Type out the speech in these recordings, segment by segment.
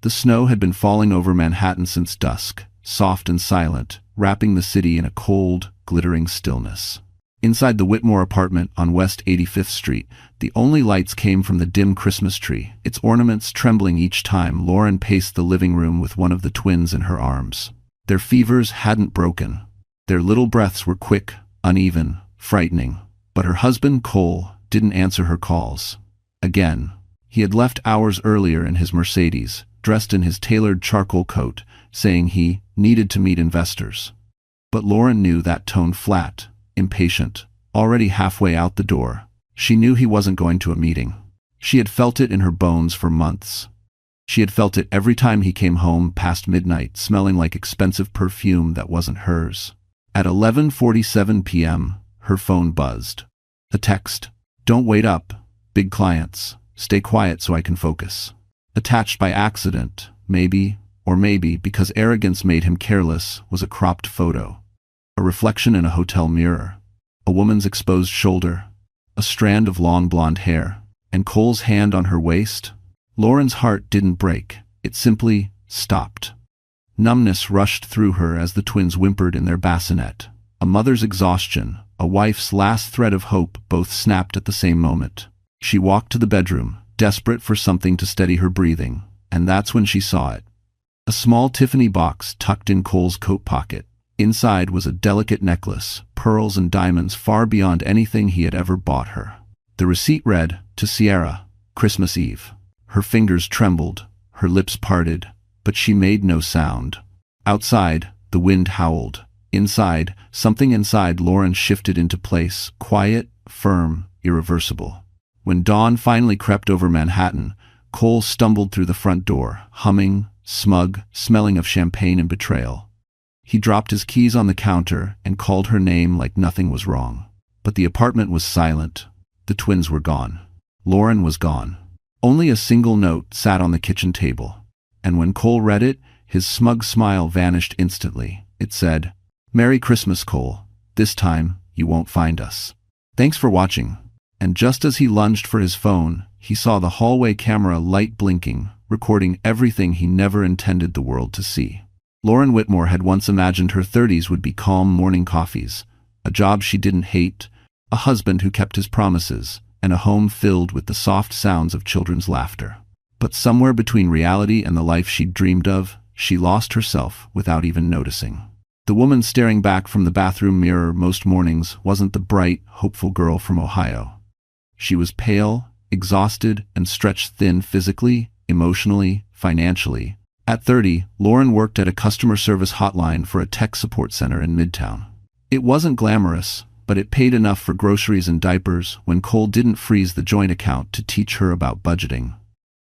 The snow had been falling over Manhattan since dusk, soft and silent, wrapping the city in a cold, glittering stillness. Inside the Whitmore apartment on West 85th Street, the only lights came from the dim Christmas tree, its ornaments trembling each time Lauren paced the living room with one of the twins in her arms. Their fevers hadn't broken. Their little breaths were quick, uneven, frightening. But her husband, Cole, didn't answer her calls. Again. He had left hours earlier in his Mercedes, dressed in his tailored charcoal coat, saying he needed to meet investors. But Lauren knew that tone flat, impatient, already halfway out the door. She knew he wasn't going to a meeting. She had felt it in her bones for months. She had felt it every time he came home past midnight, smelling like expensive perfume that wasn't hers. At 11:47 p.m., her phone buzzed. A text. "Don't wait up. Big clients. Stay quiet so I can focus." Attached by accident, maybe, or maybe because arrogance made him careless, was a cropped photo. A reflection in a hotel mirror. A woman's exposed shoulder. A strand of long blonde hair. And Cole's hand on her waist. Lauren's heart didn't break. It simply stopped. Numbness rushed through her as the twins whimpered in their bassinet. A mother's exhaustion, a wife's last thread of hope, both snapped at the same moment. She walked to the bedroom, desperate for something to steady her breathing, and that's when she saw it. A small Tiffany box tucked in Cole's coat pocket. Inside was a delicate necklace, pearls and diamonds far beyond anything he had ever bought her. The receipt read, "To Sierra, Christmas Eve." Her fingers trembled, her lips parted, but she made no sound. Outside, the wind howled. Inside, something inside Lauren shifted into place, quiet, firm, irreversible. When dawn finally crept over Manhattan, Cole stumbled through the front door, humming, smug, smelling of champagne and betrayal. He dropped his keys on the counter and called her name like nothing was wrong. But the apartment was silent. The twins were gone. Lauren was gone. Only a single note sat on the kitchen table. And when Cole read it, his smug smile vanished instantly. It said, "Merry Christmas, Cole. This time, you won't find us. Thanks for watching." And just as he lunged for his phone, he saw the hallway camera light blinking, recording everything he never intended the world to see. Lauren Whitmore had once imagined her 30s would be calm morning coffees, a job she didn't hate, a husband who kept his promises, and a home filled with the soft sounds of children's laughter. But somewhere between reality and the life she'd dreamed of, she lost herself without even noticing. The woman staring back from the bathroom mirror most mornings wasn't the bright, hopeful girl from Ohio. She was pale, exhausted, and stretched thin physically, emotionally, financially. At 30, Lauren worked at a customer service hotline for a tech support center in Midtown. It wasn't glamorous, but it paid enough for groceries and diapers when Cole didn't freeze the joint account to teach her about budgeting.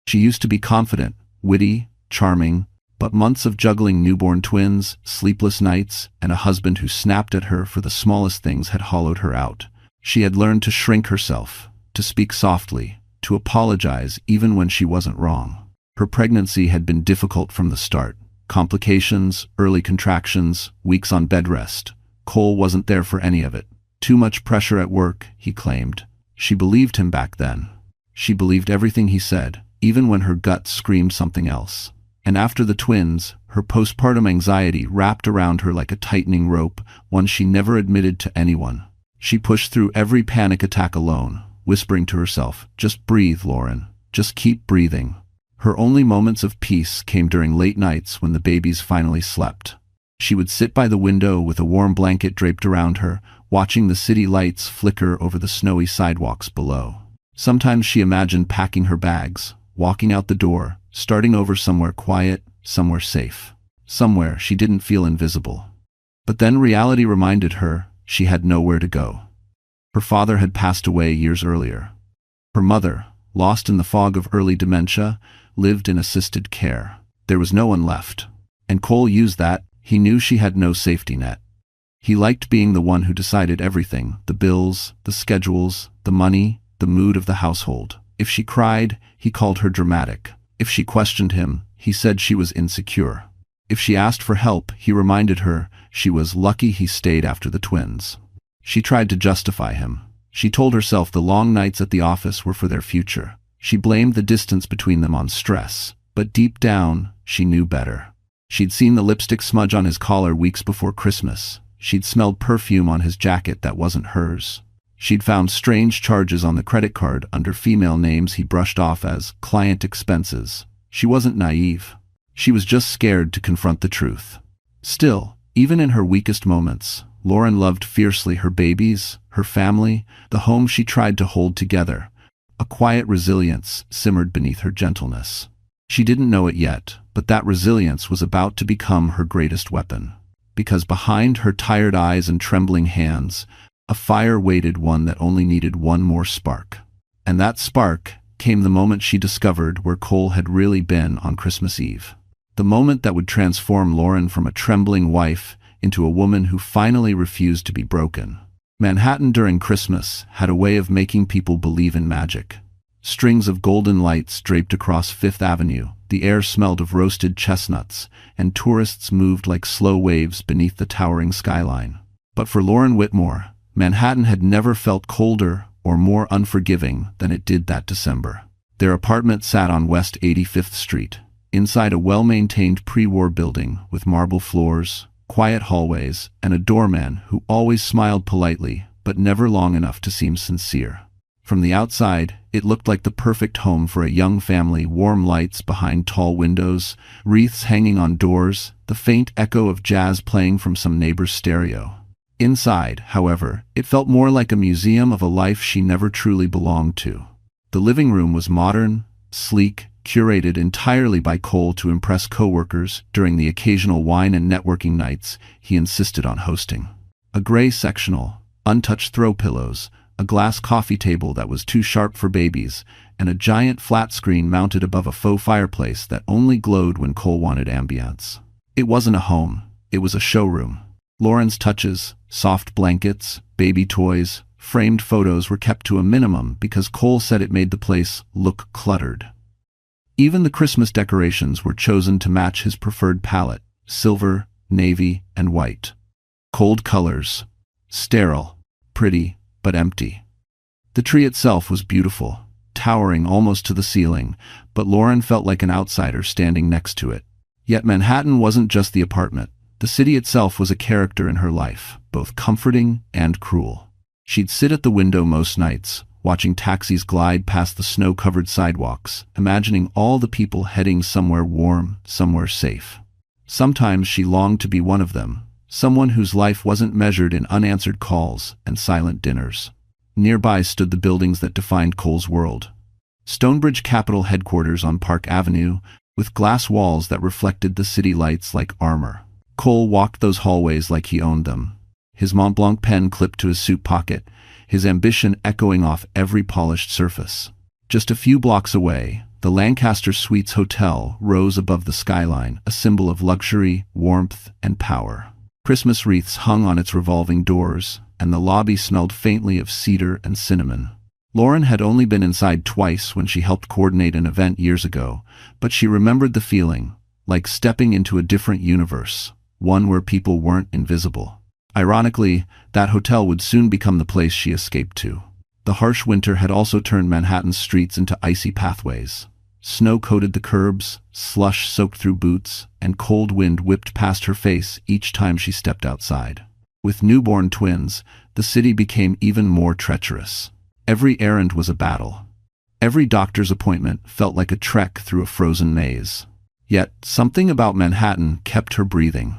She used to be confident, witty, charming, but months of juggling newborn twins, sleepless nights, and a husband who snapped at her for the smallest things had hollowed her out. She had learned to shrink herself, to speak softly, to apologize even when she wasn't wrong. Her pregnancy had been difficult from the start. Complications, early contractions, weeks on bed rest. Cole wasn't there for any of it. Too much pressure at work, he claimed. She believed him back then. She believed everything he said, even when her gut screamed something else. And after the twins, her postpartum anxiety wrapped around her like a tightening rope, one she never admitted to anyone. She pushed through every panic attack alone, whispering to herself, "Just breathe, Lauren. Just keep breathing." Her only moments of peace came during late nights when the babies finally slept. She would sit by the window with a warm blanket draped around her, watching the city lights flicker over the snowy sidewalks below. Sometimes she imagined packing her bags, walking out the door, starting over somewhere quiet, somewhere safe, somewhere she didn't feel invisible. But then reality reminded her she had nowhere to go. Her father had passed away years earlier. Her mother, lost in the fog of early dementia, lived in assisted care. There was no one left. And Cole used that. He knew she had no safety net. He liked being the one who decided everything, the bills, the schedules, the money, the mood of the household. If she cried, he called her dramatic. If she questioned him, he said she was insecure. If she asked for help, he reminded her she was lucky he stayed after the twins. She tried to justify him. She told herself the long nights at the office were for their future. She blamed the distance between them on stress, But deep down, she knew better. She'd seen the lipstick smudge on his collar weeks before Christmas. She'd smelled perfume on his jacket that wasn't hers. She'd found strange charges on the credit card under female names he brushed off as client expenses. She wasn't naive. She was just scared to confront the truth. Still, even in her weakest moments, Lauren loved fiercely her babies, her family, the home she tried to hold together. A quiet resilience simmered beneath her gentleness. She didn't know it yet, but that resilience was about to become her greatest weapon. Because behind her tired eyes and trembling hands, a fire waited, one that only needed one more spark. And that spark came the moment she discovered where Cole had really been on Christmas Eve. The moment that would transform Lauren from a trembling wife into a woman who finally refused to be broken. Manhattan during Christmas had a way of making people believe in magic. Strings of golden lights draped across Fifth Avenue, the air smelled of roasted chestnuts, and tourists moved like slow waves beneath the towering skyline. But for Lauren Whitmore, Manhattan had never felt colder or more unforgiving than it did that December. Their apartment sat on West 85th Street, inside a well-maintained pre-war building with marble floors, quiet hallways, and a doorman who always smiled politely but never long enough to seem sincere. From the outside, it looked like the perfect home for a young family, warm lights behind tall windows, wreaths hanging on doors, the faint echo of jazz playing from some neighbor's stereo. Inside, however, it felt more like a museum of a life she never truly belonged to. The living room was modern, sleek, curated entirely by Cole to impress coworkers during the occasional wine and networking nights he insisted on hosting. A gray sectional, untouched throw pillows, a glass coffee table that was too sharp for babies, and a giant flat screen mounted above a faux fireplace that only glowed when Cole wanted ambience. It wasn't a home, it was a showroom. Lauren's touches, soft blankets, baby toys, framed photos were kept to a minimum because Cole said it made the place look cluttered. Even the Christmas decorations were chosen to match his preferred palette: silver, navy, and white. Cold colors. Sterile, pretty, but empty. The tree itself was beautiful, towering almost to the ceiling, but Lauren felt like an outsider standing next to it. Yet Manhattan wasn't just the apartment. The city itself was a character in her life, both comforting and cruel. She'd sit at the window most nights, watching taxis glide past the snow-covered sidewalks, imagining all the people heading somewhere warm, somewhere safe. Sometimes she longed to be one of them, someone whose life wasn't measured in unanswered calls and silent dinners. Nearby stood the buildings that defined Cole's world. Stonebridge Capital headquarters on Park Avenue, with glass walls that reflected the city lights like armor. Cole walked those hallways like he owned them, his Montblanc pen clipped to his suit pocket, his ambition echoing off every polished surface. Just a few blocks away, the Lancaster Suites Hotel rose above the skyline, a symbol of luxury, warmth, and power. Christmas wreaths hung on its revolving doors, and the lobby smelled faintly of cedar and cinnamon. Lauren had only been inside twice when she helped coordinate an event years ago, but she remembered the feeling, like stepping into a different universe, one where people weren't invisible. Ironically, that hotel would soon become the place she escaped to. The harsh winter had also turned Manhattan's streets into icy pathways. Snow coated the curbs, slush soaked through boots, and cold wind whipped past her face each time she stepped outside. With newborn twins, the city became even more treacherous. Every errand was a battle. Every doctor's appointment felt like a trek through a frozen maze. Yet, something about Manhattan kept her breathing.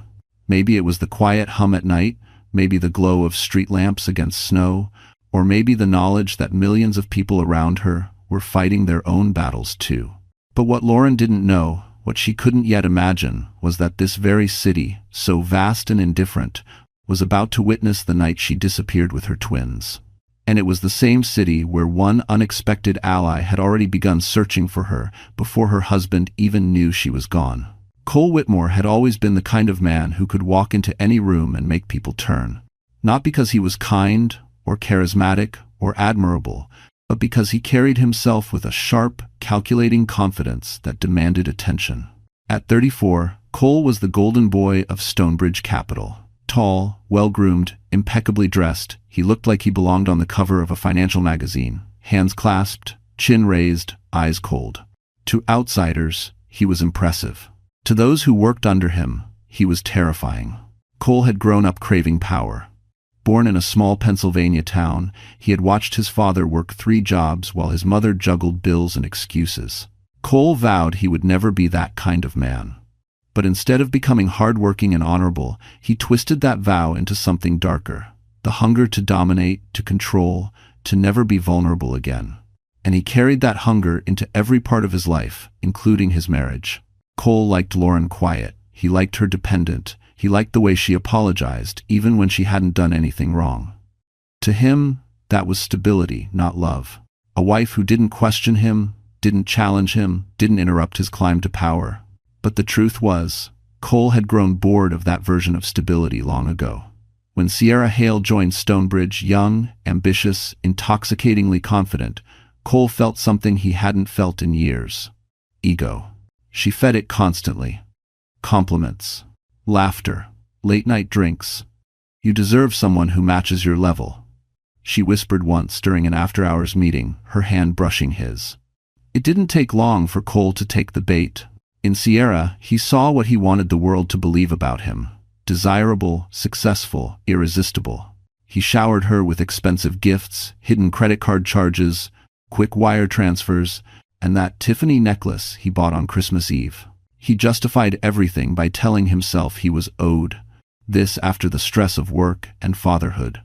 Maybe it was the quiet hum at night, maybe the glow of street lamps against snow, or maybe the knowledge that millions of people around her were fighting their own battles too. But what Lauren didn't know, what she couldn't yet imagine, was that this very city, so vast and indifferent, was about to witness the night she disappeared with her twins. And it was the same city where one unexpected ally had already begun searching for her before her husband even knew she was gone. Cole Whitmore had always been the kind of man who could walk into any room and make people turn. Not because he was kind, or charismatic, or admirable, but because he carried himself with a sharp, calculating confidence that demanded attention. At 34, Cole was the golden boy of Stonebridge Capital. Tall, well-groomed, impeccably dressed, he looked like he belonged on the cover of a financial magazine, hands clasped, chin raised, eyes cold. To outsiders, he was impressive. To those who worked under him, he was terrifying. Cole had grown up craving power. Born in a small Pennsylvania town, he had watched his father work 3 jobs while his mother juggled bills and excuses. Cole vowed he would never be that kind of man. But instead of becoming hardworking and honorable, he twisted that vow into something darker. The hunger to dominate, to control, to never be vulnerable again. And he carried that hunger into every part of his life, including his marriage. Cole liked Lauren quiet. He liked her dependent. He liked the way she apologized, even when she hadn't done anything wrong. To him, that was stability, not love. A wife who didn't question him, didn't challenge him, didn't interrupt his climb to power. But the truth was, Cole had grown bored of that version of stability long ago. When Sierra Hale joined Stonebridge, young, ambitious, intoxicatingly confident, Cole felt something he hadn't felt in years. Ego. She fed it constantly. Compliments. Laughter. Late-night drinks. "You deserve someone who matches your level," she whispered once during an after-hours meeting, her hand brushing his. It didn't take long for Cole to take the bait. In Sierra, he saw what he wanted the world to believe about him. Desirable, successful, irresistible. He showered her with expensive gifts, hidden credit card charges, quick wire transfers, and that Tiffany necklace he bought on Christmas Eve. He justified everything by telling himself he was owed. This after the stress of work and fatherhood.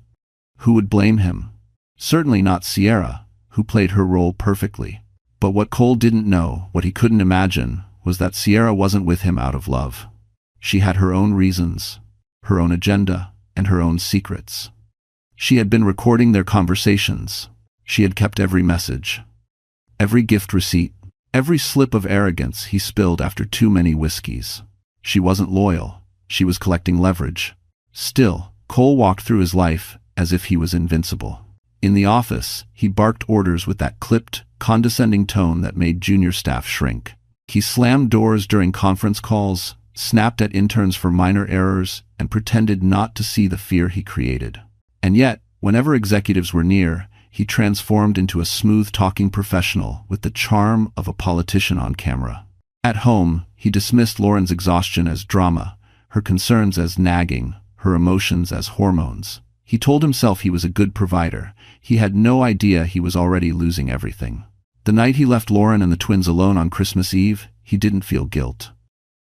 Who would blame him? Certainly not Sierra, who played her role perfectly. But what Cole didn't know, what he couldn't imagine, was that Sierra wasn't with him out of love. She had her own reasons, her own agenda, and her own secrets. She had been recording their conversations. She had kept every message, every gift receipt, every slip of arrogance he spilled after too many whiskeys. She wasn't loyal. She was collecting leverage. Still, Cole walked through his life as if he was invincible. In the office, he barked orders with that clipped, condescending tone that made junior staff shrink. He slammed doors during conference calls, snapped at interns for minor errors, and pretended not to see the fear he created. And yet, whenever executives were near, he transformed into a smooth-talking professional with the charm of a politician on camera. At home, he dismissed Lauren's exhaustion as drama, her concerns as nagging, her emotions as hormones. He told himself he was a good provider. He had no idea he was already losing everything. The night he left Lauren and the twins alone on Christmas Eve, he didn't feel guilt.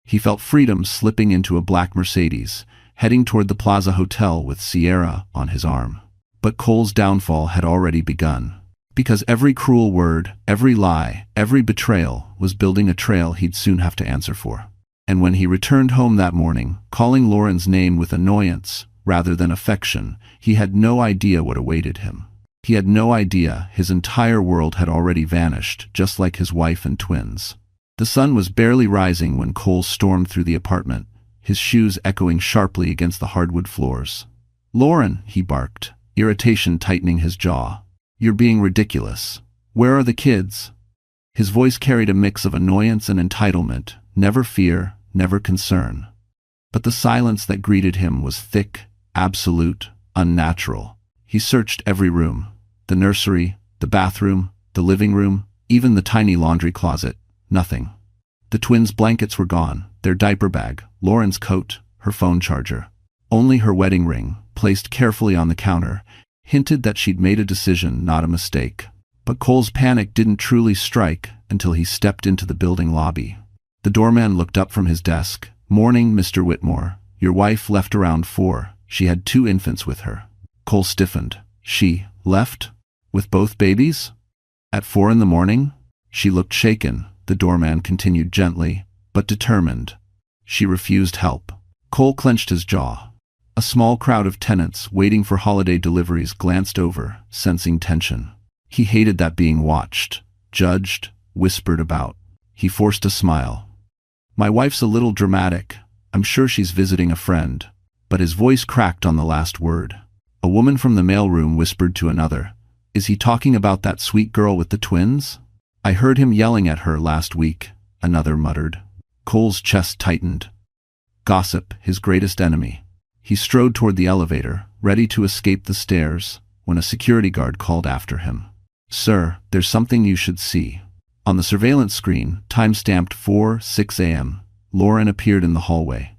He felt freedom slipping into a black Mercedes, heading toward the Plaza Hotel with Sierra on his arm. But Cole's downfall had already begun. Because every cruel word, every lie, every betrayal was building a trail he'd soon have to answer for. And when he returned home that morning, calling Lauren's name with annoyance rather than affection, he had no idea what awaited him. He had no idea his entire world had already vanished, just like his wife and twins. The sun was barely rising when Cole stormed through the apartment, his shoes echoing sharply against the hardwood floors. "Lauren," he barked, irritation tightening his jaw. "You're being ridiculous. Where are the kids?" His voice carried a mix of annoyance and entitlement, never fear, never concern. But the silence that greeted him was thick, absolute, unnatural. He searched every room. The nursery, the bathroom, the living room, even the tiny laundry closet. Nothing. The twins' blankets were gone, their diaper bag, Lauren's coat, her phone charger. Only her wedding ring, placed carefully on the counter, hinted that she'd made a decision, not a mistake. But Cole's panic didn't truly strike until he stepped into the building lobby. The doorman looked up from his desk. "Morning, Mr. Whitmore. Your wife left around 4. She had 2 infants with her." Cole stiffened. "She left? With both babies? At 4 in the morning?" She looked shaken. The doorman continued gently, but determined. "She refused help." Cole clenched his jaw. A small crowd of tenants waiting for holiday deliveries glanced over, sensing tension. He hated that being watched, judged, whispered about. He forced a smile. "My wife's a little dramatic. I'm sure she's visiting a friend." But his voice cracked on the last word. A woman from the mailroom whispered to another, "Is he talking about that sweet girl with the twins?" "I heard him yelling at her last week," another muttered. Cole's chest tightened. Gossip, his greatest enemy. He strode toward the elevator, ready to escape the stairs, when a security guard called after him. "Sir, there's something you should see." On the surveillance screen, time-stamped 4:06 a.m., Lauren appeared in the hallway.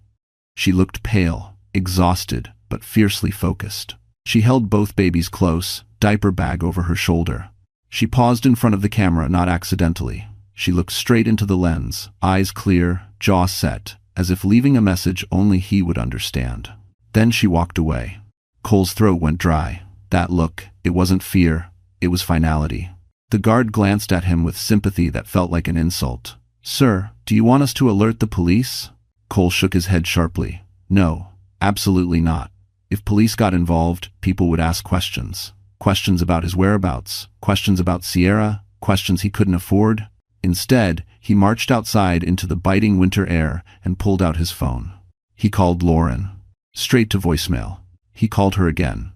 She looked pale, exhausted, but fiercely focused. She held both babies close, diaper bag over her shoulder. She paused in front of the camera, not accidentally. She looked straight into the lens, eyes clear, jaw set, as if leaving a message only he would understand. Then she walked away. Cole's throat went dry. That look, it wasn't fear, it was finality. The guard glanced at him with sympathy that felt like an insult. "Sir, do you want us to alert the police?" Cole shook his head sharply. "No, absolutely not. If police got involved, people would ask questions. Questions about his whereabouts, questions about Sierra, questions he couldn't afford." Instead, he marched outside into the biting winter air and pulled out his phone. He called Lauren. Straight to voicemail. He called her again.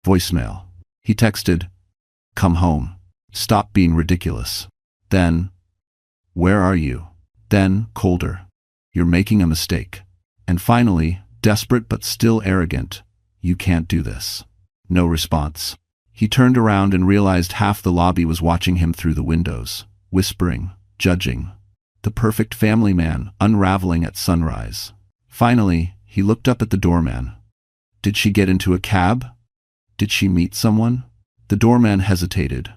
Voicemail. He texted, "Come home. Stop being ridiculous." Then, "Where are you?" Then, colder, "You're making a mistake." And finally, desperate but still arrogant, "You can't do this." No response. He turned around and realized half the lobby was watching him through the windows, whispering, judging. The perfect family man unraveling at sunrise. Finally, he looked up at the doorman. Did she get into a cab? Did she meet someone? The doorman hesitated.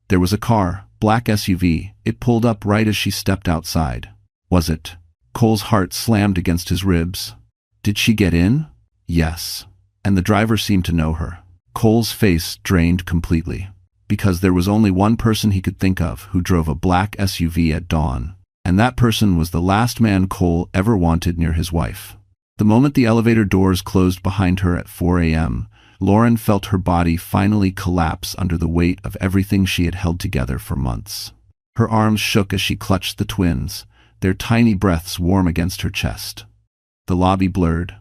There was a car, black SUV. It pulled up right as she stepped outside. Was it? Cole's heart slammed against his ribs. Did she get in? Yes. And the driver seemed to know her. Cole's face drained completely. Because there was only one person he could think of who drove a black SUV at dawn. And that person was the last man Cole ever wanted near his wife. The moment the elevator doors closed behind her at 4 a.m., Lauren felt her body finally collapse under the weight of everything she had held together for months. Her arms shook as she clutched the twins, their tiny breaths warm against her chest. The lobby blurred.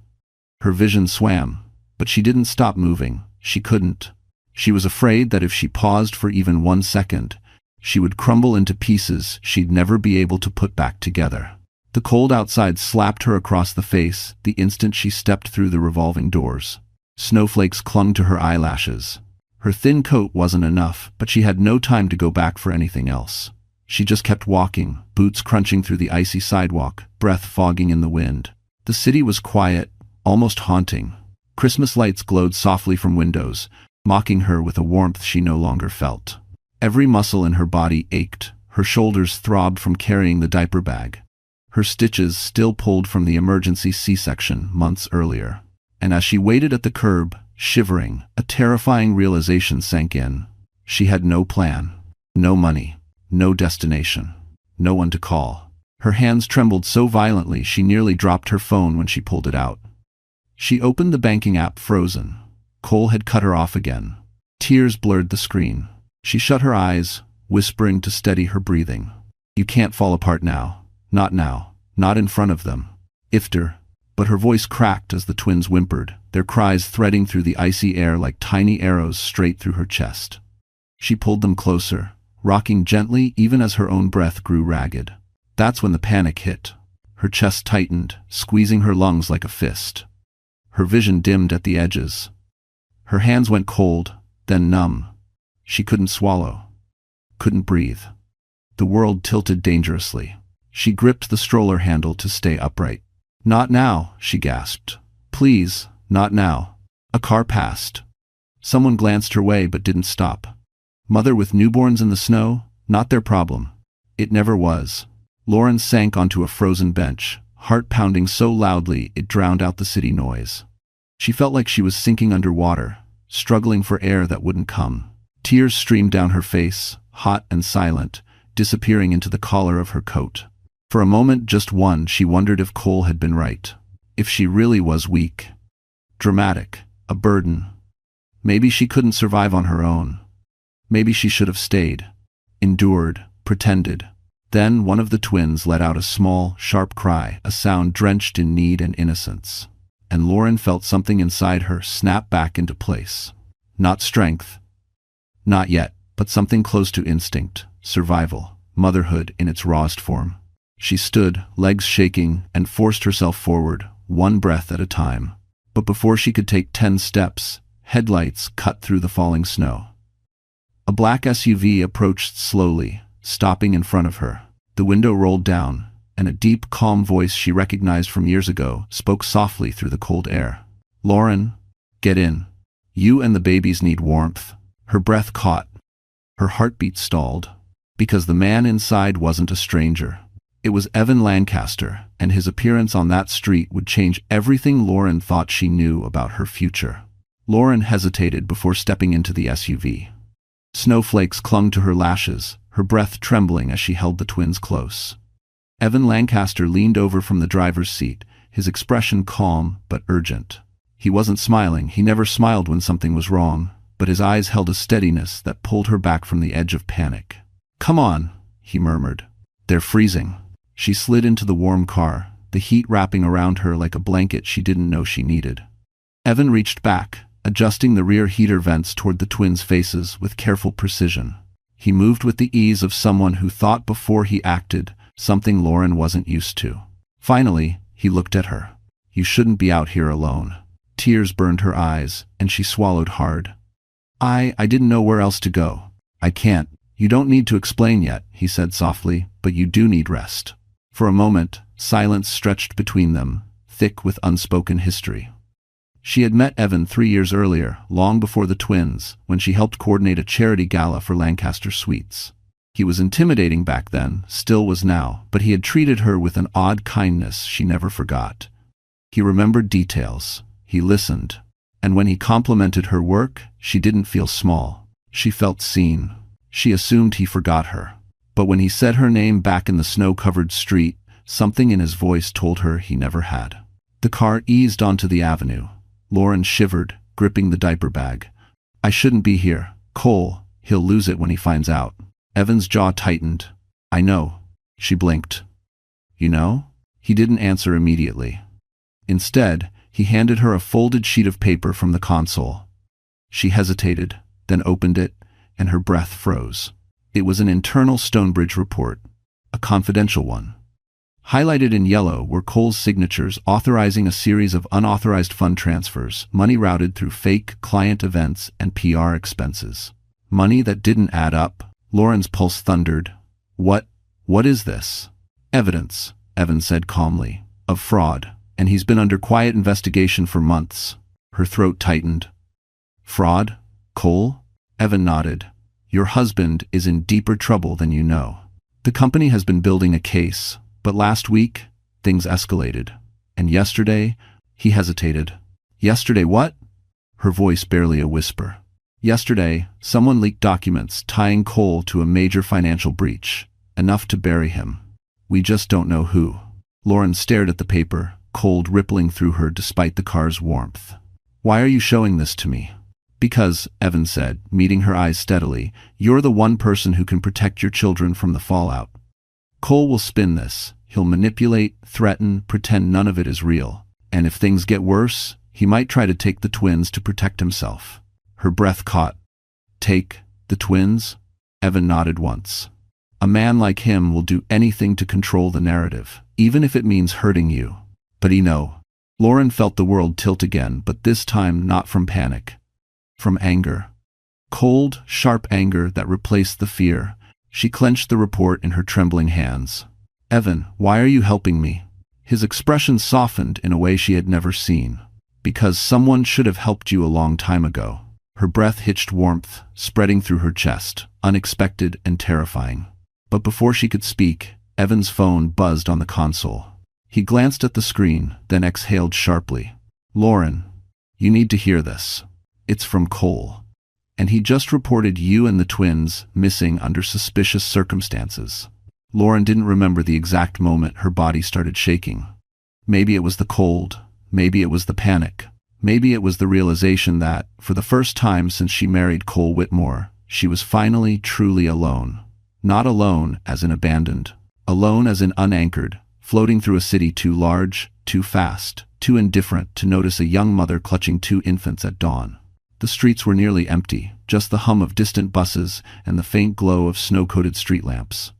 Her vision swam, but she didn't stop moving. She couldn't. She was afraid that if she paused for even 1 second, she would crumble into pieces she'd never be able to put back together. The cold outside slapped her across the face the instant she stepped through the revolving doors. Snowflakes clung to her eyelashes. Her thin coat wasn't enough, but she had no time to go back for anything else. She just kept walking, boots crunching through the icy sidewalk, breath fogging in the wind. The city was quiet, almost haunting. Christmas lights glowed softly from windows, mocking her with a warmth she no longer felt. Every muscle in her body ached. Her shoulders throbbed from carrying the diaper bag. Her stitches still pulled from the emergency C-section months earlier. And as she waited at the curb, shivering, a terrifying realization sank in. She had no plan, no money, no destination, no one to call. Her hands trembled so violently she nearly dropped her phone when she pulled it out. She opened the banking app, frozen. Cole had cut her off again. Tears blurred the screen. She shut her eyes, whispering to steady her breathing. "You can't fall apart now. Not now. Not in front of them. Iftar." But her voice cracked as the twins whimpered, their cries threading through the icy air like tiny arrows straight through her chest. She pulled them closer, rocking gently even as her own breath grew ragged. That's when the panic hit. Her chest tightened, squeezing her lungs like a fist. Her vision dimmed at the edges. Her hands went cold, then numb. She couldn't swallow. Couldn't breathe. The world tilted dangerously. She gripped the stroller handle to stay upright. "Not now," she gasped. "Please, not now." A car passed. Someone glanced her way but didn't stop. Mother with newborns in the snow? Not their problem. It never was. Lauren sank onto a frozen bench, heart pounding so loudly it drowned out the city noise. She felt like she was sinking underwater, struggling for air that wouldn't come. Tears streamed down her face, hot and silent, disappearing into the collar of her coat. For a moment, just one, she wondered if Cole had been right. If she really was weak. Dramatic. A burden. Maybe she couldn't survive on her own. Maybe she should have stayed. Endured. Pretended. Then one of the twins let out a small, sharp cry, a sound drenched in need and innocence. And Lauren felt something inside her snap back into place. Not strength. Not yet, but something close to instinct, survival, motherhood in its rawest form. She stood, legs shaking, and forced herself forward, one breath at a time. But before she could take 10 steps, headlights cut through the falling snow. A black SUV approached slowly, stopping in front of her. The window rolled down, and a deep, calm voice she recognized from years ago spoke softly through the cold air. "Lauren, get in. You and the babies need warmth." Her breath caught. Her heartbeat stalled. Because the man inside wasn't a stranger. It was Evan Lancaster, and his appearance on that street would change everything Lauren thought she knew about her future. Lauren hesitated before stepping into the SUV. Snowflakes clung to her lashes, her breath trembling as she held the twins close. Evan Lancaster leaned over from the driver's seat, his expression calm but urgent. He wasn't smiling, he never smiled when something was wrong, but his eyes held a steadiness that pulled her back from the edge of panic. "Come on," he murmured. "They're freezing." She slid into the warm car, the heat wrapping around her like a blanket she didn't know she needed. Evan reached back, adjusting the rear heater vents toward the twins' faces with careful precision. He moved with the ease of someone who thought before he acted, something Lauren wasn't used to. Finally, he looked at her. "You shouldn't be out here alone." Tears burned her eyes, and she swallowed hard. I didn't know where else to go. "I can't. You don't need to explain yet," he said softly, "but you do need rest." For a moment, silence stretched between them, thick with unspoken history. She had met Evan 3 years earlier, long before the twins, when she helped coordinate a charity gala for Lancaster Sweets. He was intimidating back then, still was now, but he had treated her with an odd kindness she never forgot. He remembered details. He listened. And when he complimented her work, she didn't feel small. She felt seen. She assumed he forgot her. But when he said her name back in the snow-covered street, something in his voice told her he never had. The car eased onto the avenue. Lauren shivered, gripping the diaper bag. "I shouldn't be here. Cole, he'll lose it when he finds out." Evan's jaw tightened. "I know." She blinked. "You know?" He didn't answer immediately. Instead, he handed her a folded sheet of paper from the console. She hesitated, then opened it, and her breath froze. It was an internal Stonebridge report, a confidential one. Highlighted in yellow were Cole's signatures authorizing a series of unauthorized fund transfers, money routed through fake client events and PR expenses. Money that didn't add up. Lauren's pulse thundered. What is this?" "Evidence," Evan said calmly, "of fraud, and he's been under quiet investigation for months." Her throat tightened. "Fraud? Cole?" Evan nodded. "Your husband is in deeper trouble than you know. The company has been building a case, but last week, things escalated. And yesterday," he hesitated. "Yesterday what?" Her voice barely a whisper. "Yesterday, someone leaked documents tying Cole to a major financial breach, enough to bury him. We just don't know who." Lauren stared at the paper, cold rippling through her despite the car's warmth. "Why are you showing this to me?" "Because," Evan said, meeting her eyes steadily, "you're the one person who can protect your children from the fallout. Cole will spin this. He'll manipulate, threaten, pretend none of it is real. And if things get worse, he might try to take the twins to protect himself." Her breath caught. "Take the twins?" Evan nodded once. "A man like him will do anything to control the narrative, even if it means hurting you." "But he know." Lauren felt the world tilt again, but this time not from panic. From anger. Cold, sharp anger that replaced the fear. She clenched the report in her trembling hands. "Evan, why are you helping me?" His expression softened in a way she had never seen. "Because someone should have helped you a long time ago." Her breath hitched warmth, spreading through her chest, unexpected and terrifying. But before she could speak, Evan's phone buzzed on the console. He glanced at the screen, then exhaled sharply. "Lauren, you need to hear this. It's from Cole. And he just reported you and the twins missing under suspicious circumstances." Lauren didn't remember the exact moment her body started shaking. Maybe it was the cold. Maybe it was the panic. Maybe it was the realization that, for the first time since she married Cole Whitmore, she was finally truly alone. Not alone as in abandoned. Alone as in unanchored, floating through a city too large, too fast, too indifferent to notice a young mother clutching 2 infants at dawn. The streets were nearly empty, just the hum of distant buses and the faint glow of snow-coated street lamps.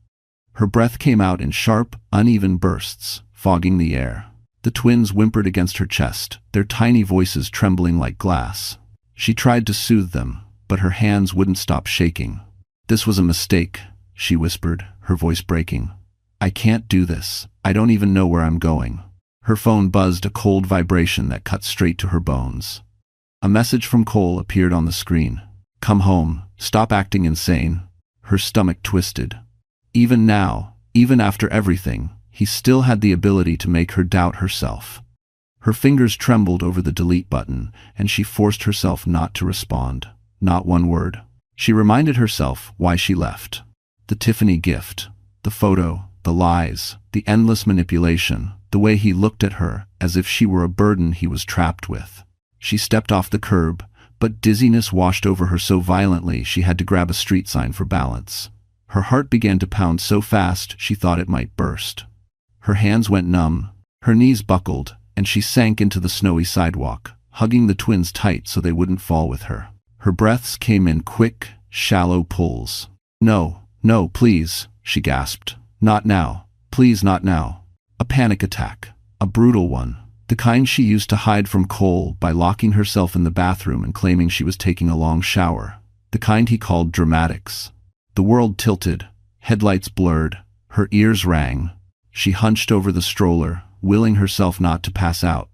Her breath came out in sharp, uneven bursts, fogging the air. The twins whimpered against her chest, their tiny voices trembling like glass. She tried to soothe them, but her hands wouldn't stop shaking. "This was a mistake. she whispered, her voice breaking. I can't do this. I don't even know where I'm going. Her phone buzzed, a cold vibration that cut straight to her bones. A message from Cole appeared on the screen. Come home. Stop acting insane. Her stomach twisted. Even now, even after everything, he still had the ability to make her doubt herself. Her fingers trembled over the delete button, and she forced herself not to respond. Not one word. She reminded herself why she left. The Tiffany gift, the photo, the lies, the endless manipulation, the way he looked at her as if she were a burden he was trapped with. She stepped off the curb, but dizziness washed over her so violently she had to grab a street sign for balance. Her heart began to pound so fast she thought it might burst. Her hands went numb, her knees buckled, and she sank into the snowy sidewalk, hugging the twins tight so they wouldn't fall with her. Her breaths came in quick, shallow pulls. No, no, please, she gasped. Not now. Please, not now. A panic attack. A brutal one. The kind she used to hide from Cole by locking herself in the bathroom and claiming she was taking a long shower. The kind he called dramatics. The world tilted, headlights blurred, her ears rang. She hunched over the stroller, willing herself not to pass out.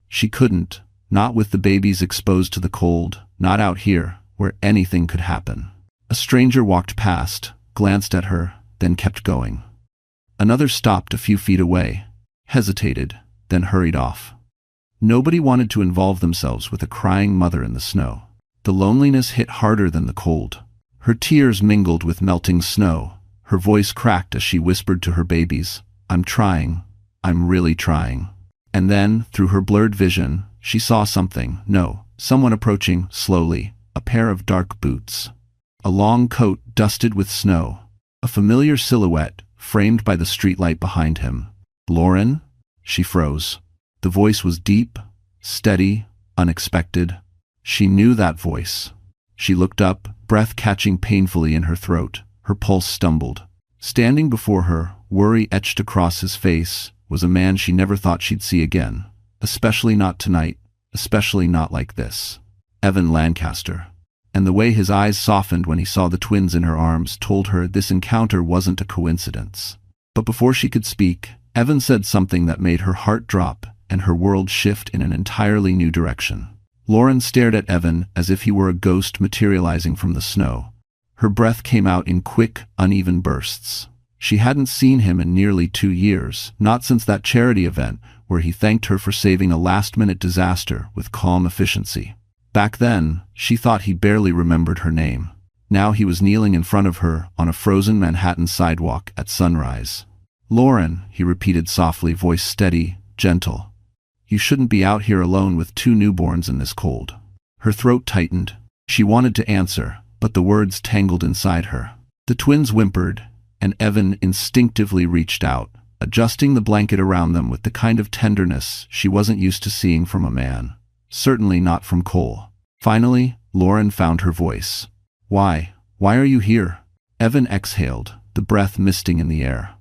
She couldn't, not with the babies exposed to the cold, not out here, where anything could happen. A stranger walked past, glanced at her, then kept going. Another stopped a few feet away, hesitated, then hurried off. Nobody wanted to involve themselves with a crying mother in the snow. The loneliness hit harder than the cold. Her tears mingled with melting snow. Her voice cracked as she whispered to her babies, I'm trying. I'm really trying. And then, through her blurred vision, she saw something. No, someone approaching, slowly. A pair of dark boots. A long coat dusted with snow. A familiar silhouette, framed by the streetlight behind him. Lauren? She froze. The voice was deep, steady, unexpected. She knew that voice. She looked up, breath catching painfully in her throat. Her pulse stumbled. Standing before her, worry etched across his face, was a man she never thought she'd see again. Especially not tonight, especially not like this. Evan Lancaster. And the way his eyes softened when he saw the twins in her arms told her this encounter wasn't a coincidence. But before she could speak, Evan said something that made her heart drop and her world shift in an entirely new direction. Lauren stared at Evan as if he were a ghost materializing from the snow. Her breath came out in quick, uneven bursts. She hadn't seen him in nearly 2 years, not since that charity event where he thanked her for saving a last-minute disaster with calm efficiency. Back then, she thought he barely remembered her name. Now he was kneeling in front of her on a frozen Manhattan sidewalk at sunrise. Lauren, he repeated softly, voice steady, gentle. You shouldn't be out here alone with 2 newborns in this cold. Her throat tightened. She wanted to answer, but the words tangled inside her. The twins whimpered, and Evan instinctively reached out, adjusting the blanket around them with the kind of tenderness she wasn't used to seeing from a man. Certainly not from Cole. Finally, Lauren found her voice. Why? Why are you here? Evan exhaled, the breath misting in the air.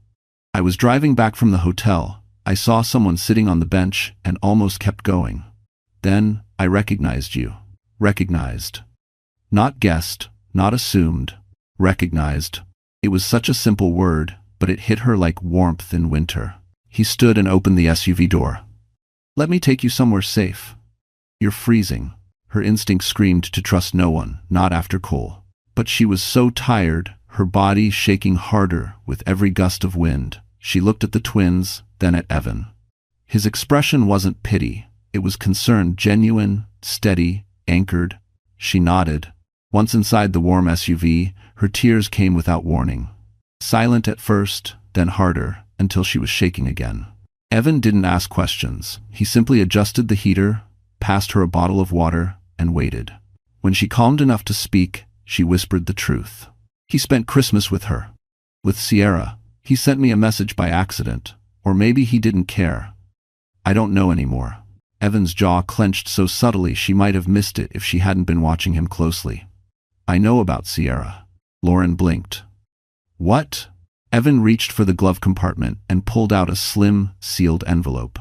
I was driving back from the hotel. I saw someone sitting on the bench and almost kept going. Then, I recognized you. Recognized. Not guessed, not assumed. Recognized. It was such a simple word, but it hit her like warmth in winter. He stood and opened the SUV door. Let me take you somewhere safe. You're freezing. Her instinct screamed to trust no one, not after Cole. But she was so tired, her body shaking harder with every gust of wind. She looked at the twins, then at Evan. His expression wasn't pity. It was concern, genuine, steady, anchored. She nodded. Once inside the warm SUV, her tears came without warning. Silent at first, then harder, until she was shaking again. Evan didn't ask questions. He simply adjusted the heater, passed her a bottle of water, and waited. When she calmed enough to speak, she whispered the truth. He spent Christmas with her. With Sierra. He sent me a message by accident. Or maybe he didn't care. I don't know anymore. Evan's jaw clenched so subtly she might have missed it if she hadn't been watching him closely. I know about Sierra. Lauren blinked. What? Evan reached for the glove compartment and pulled out a slim, sealed envelope.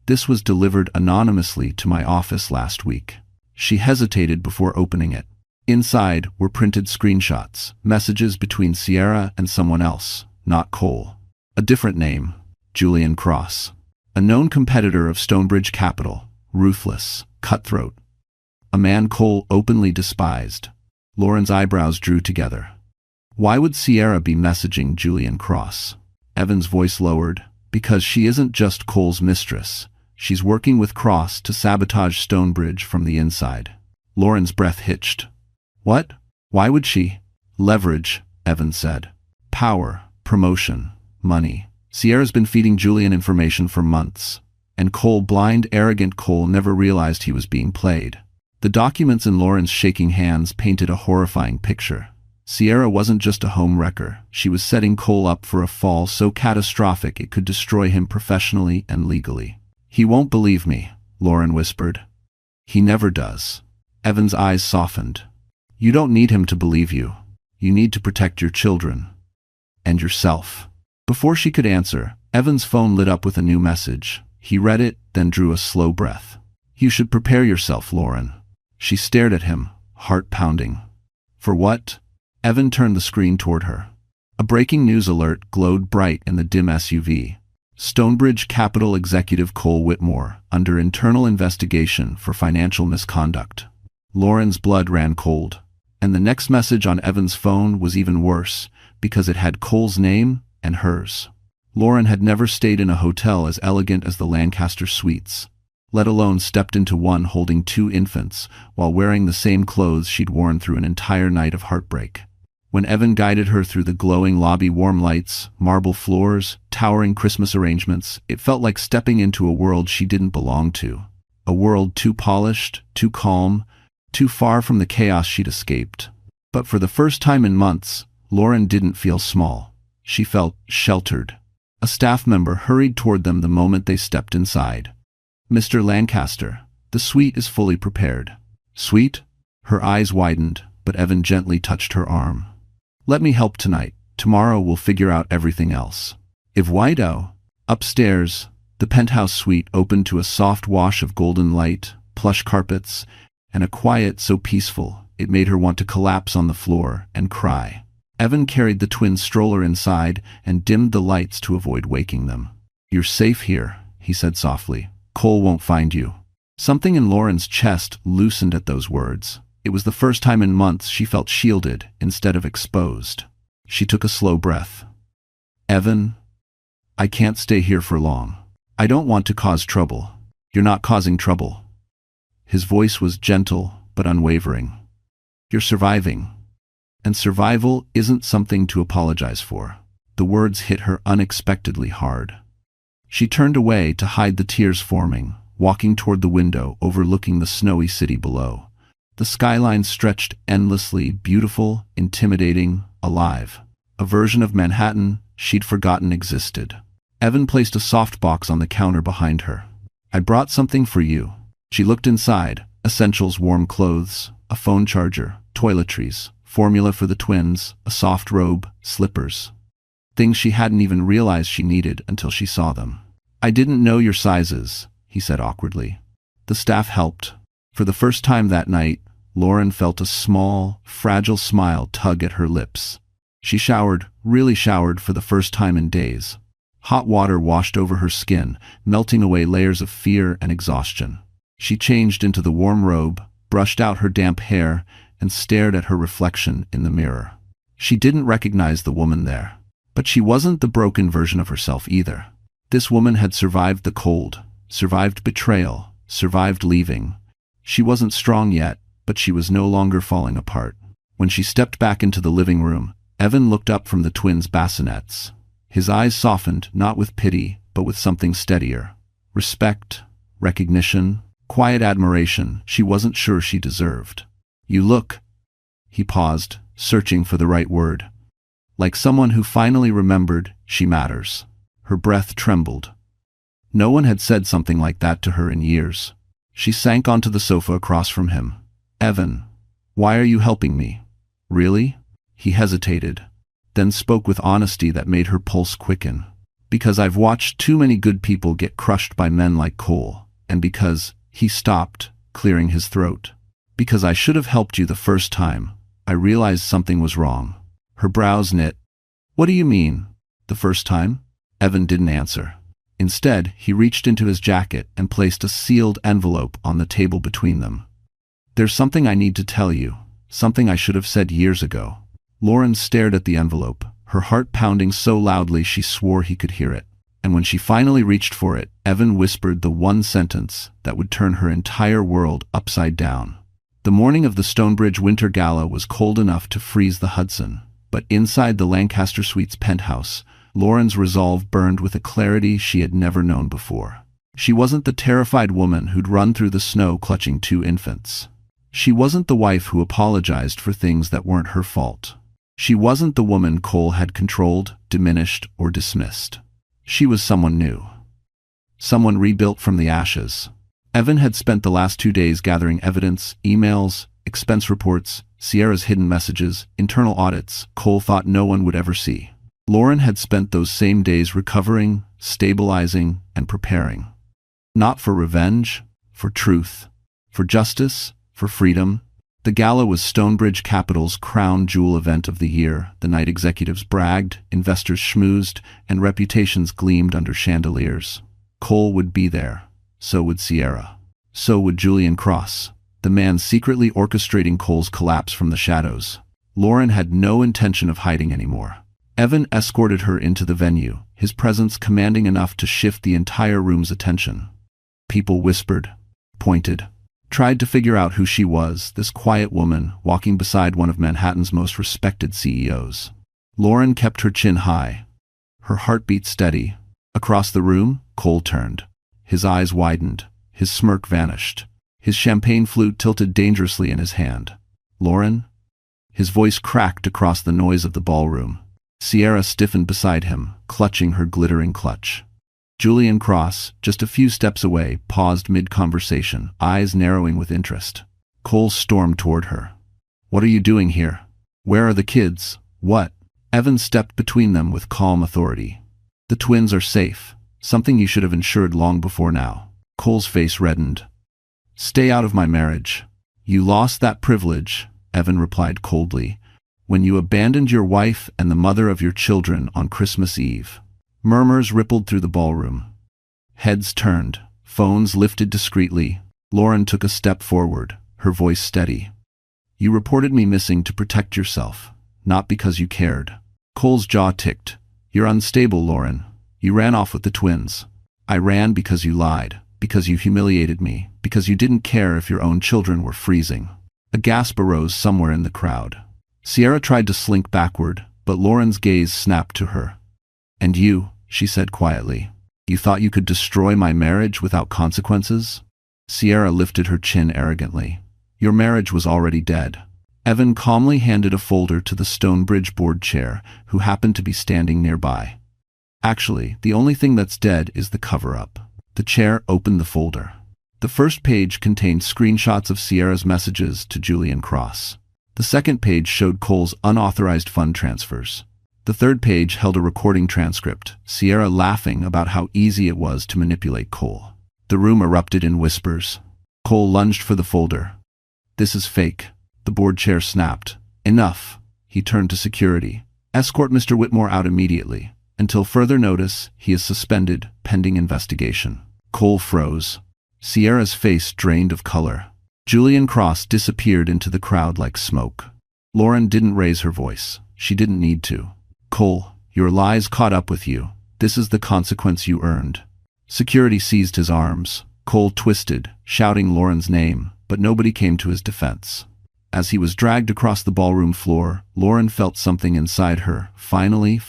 This was delivered anonymously to my office last week. She hesitated before opening it. Inside were printed screenshots, messages between Sierra and someone else, not Cole. A different name, Julian Cross. A known competitor of Stonebridge Capital, ruthless, cutthroat. A man Cole openly despised. Lauren's eyebrows drew together. Why would Sierra be messaging Julian Cross? Evan's voice lowered. Because she isn't just Cole's mistress. She's working with Cross to sabotage Stonebridge from the inside. Lauren's breath hitched. What? Why would she? Leverage, Evan said. Power, promotion, money. Sierra's been feeding Julian information for months. And Cole, blind, arrogant Cole, never realized he was being played. The documents in Lauren's shaking hands painted a horrifying picture. Sierra wasn't just a home wrecker. She was setting Cole up for a fall so catastrophic it could destroy him professionally and legally. He won't believe me, Lauren whispered. He never does. Evan's eyes softened. You don't need him to believe you. You need to protect your children. And yourself. Before she could answer, Evan's phone lit up with a new message. He read it, then drew a slow breath. You should prepare yourself, Lauren. She stared at him, heart pounding. For what? Evan turned the screen toward her. A breaking news alert glowed bright in the dim SUV. Stonebridge Capital executive Cole Whitmore under internal investigation for financial misconduct. Lauren's blood ran cold. And the next message on Evan's phone was even worse, because it had Cole's name and hers. Lauren had never stayed in a hotel as elegant as the Lancaster Suites, let alone stepped into one holding 2 infants while wearing the same clothes she'd worn through an entire night of heartbreak. When Evan guided her through the glowing lobby, warm lights, marble floors, towering Christmas arrangements, it felt like stepping into a world she didn't belong to. A world too polished, too calm, too far from the chaos she'd escaped. But for the first time in months, Lauren didn't feel small. She felt sheltered. A staff member hurried toward them the moment they stepped inside. Mr. Lancaster, the suite is fully prepared. Suite? Her eyes widened, but Evan gently touched her arm. Let me help tonight. Tomorrow we'll figure out everything else. If Wido. Upstairs, the penthouse suite opened to a soft wash of golden light, plush carpets, and a quiet so peaceful it made her want to collapse on the floor and cry. Evan carried the twin stroller inside and dimmed the lights to avoid waking them. You're safe here, he said softly. Cole won't find you. Something in Lauren's chest loosened at those words. It was the first time in months she felt shielded instead of exposed. She took a slow breath. Evan, I can't stay here for long. I don't want to cause trouble. You're not causing trouble. His voice was gentle but unwavering. You're surviving. And survival isn't something to apologize for. The words hit her unexpectedly hard. She turned away to hide the tears forming, walking toward the window overlooking the snowy city below. The skyline stretched endlessly, beautiful, intimidating, alive. A version of Manhattan she'd forgotten existed. Evan placed a softbox on the counter behind her. I brought something for you. She looked inside. Essentials, warm clothes, a phone charger, toiletries, formula for the twins, a soft robe, slippers. Things she hadn't even realized she needed until she saw them. I didn't know your sizes, he said awkwardly. The staff helped. For the first time that night, Lauren felt a small, fragile smile tug at her lips. She showered, really showered for the first time in days. Hot water washed over her skin, melting away layers of fear and exhaustion. She changed into the warm robe, brushed out her damp hair, and stared at her reflection in the mirror. She didn't recognize the woman there. But she wasn't the broken version of herself either. This woman had survived the cold, survived betrayal, survived leaving. She wasn't strong yet, but she was no longer falling apart. When she stepped back into the living room, Evan looked up from the twins' bassinets. His eyes softened, not with pity, but with something steadier. Respect, recognition, quiet admiration she wasn't sure she deserved. You look. He paused, searching for the right word. Like someone who finally remembered she matters. Her breath trembled. No one had said something like that to her in years. She sank onto the sofa across from him. Evan, why are you helping me? Really? He hesitated, then spoke with honesty that made her pulse quicken. Because I've watched too many good people get crushed by men like Cole, and because he stopped, clearing his throat. Because I should have helped you the first time. I realized something was wrong. Her brows knit. What do you mean? The first time? Evan didn't answer. Instead, he reached into his jacket and placed a sealed envelope on the table between them. There's something I need to tell you. Something I should have said years ago. Lauren stared at the envelope, her heart pounding so loudly she swore he could hear it. And when she finally reached for it, Evan whispered the one sentence that would turn her entire world upside down. The morning of the Stonebridge Winter Gala was cold enough to freeze the Hudson, but inside the Lancaster Suites penthouse, Lauren's resolve burned with a clarity she had never known before. She wasn't the terrified woman who'd run through the snow clutching 2 infants. She wasn't the wife who apologized for things that weren't her fault. She wasn't the woman Cole had controlled, diminished, or dismissed. She was someone new. Someone rebuilt from the ashes. Evan had spent the last 2 days gathering evidence, emails, expense reports, Sierra's hidden messages, internal audits Cole thought no one would ever see. Lauren had spent those same days recovering, stabilizing, and preparing. Not for revenge, for truth, for justice, for freedom. The gala was Stonebridge Capital's crown jewel event of the year. The night executives bragged, investors schmoozed, and reputations gleamed under chandeliers. Cole would be there. So would Sierra. So would Julian Cross, the man secretly orchestrating Cole's collapse from the shadows. Lauren had no intention of hiding anymore. Evan escorted her into the venue, his presence commanding enough to shift the entire room's attention. People whispered, pointed, tried to figure out who she was, this quiet woman walking beside one of Manhattan's most respected CEOs. Lauren kept her chin high, her heartbeat steady. Across the room, Cole turned. His eyes widened, his smirk vanished. His champagne flute tilted dangerously in his hand. Lauren? His voice cracked across the noise of the ballroom. Sierra stiffened beside him, clutching her glittering clutch. Julian Cross, just a few steps away, paused mid-conversation, eyes narrowing with interest. Cole stormed toward her. What are you doing here? Where are the kids? What? Evan stepped between them with calm authority. The twins are safe, something you should have ensured long before now. Cole's face reddened. Stay out of my marriage. You lost that privilege, Evan replied coldly, when you abandoned your wife and the mother of your children on Christmas Eve. Murmurs rippled through the ballroom. Heads turned, phones lifted discreetly. Lauren took a step forward, her voice steady. You reported me missing to protect yourself, not because you cared. Cole's jaw ticked. You're unstable, Lauren. You ran off with the twins. I ran because you lied, because you humiliated me, because you didn't care if your own children were freezing. A gasp arose somewhere in the crowd. Sierra tried to slink backward, but Lauren's gaze snapped to her. And you, she said quietly, you thought you could destroy my marriage without consequences? Sierra lifted her chin arrogantly. Your marriage was already dead. Evan calmly handed a folder to the Stonebridge board chair, who happened to be standing nearby. Actually, the only thing that's dead is the cover-up. The chair opened the folder. The first page contained screenshots of Sierra's messages to Julian Cross. The second page showed Cole's unauthorized fund transfers. The third page held a recording transcript, Sierra laughing about how easy it was to manipulate Cole. The room erupted in whispers. Cole lunged for the folder. This is fake. The board chair snapped. Enough. He turned to security. Escort Mr. Whitmore out immediately. Until further notice, he is suspended, pending investigation. Cole froze. Sierra's face drained of color. Julian Cross disappeared into the crowd like smoke. Lauren didn't raise her voice. She didn't need to. Cole, your lies caught up with you. This is the consequence you earned. Security seized his arms. Cole twisted, shouting Lauren's name, but nobody came to his defense. As he was dragged across the ballroom floor, Lauren felt something inside her finally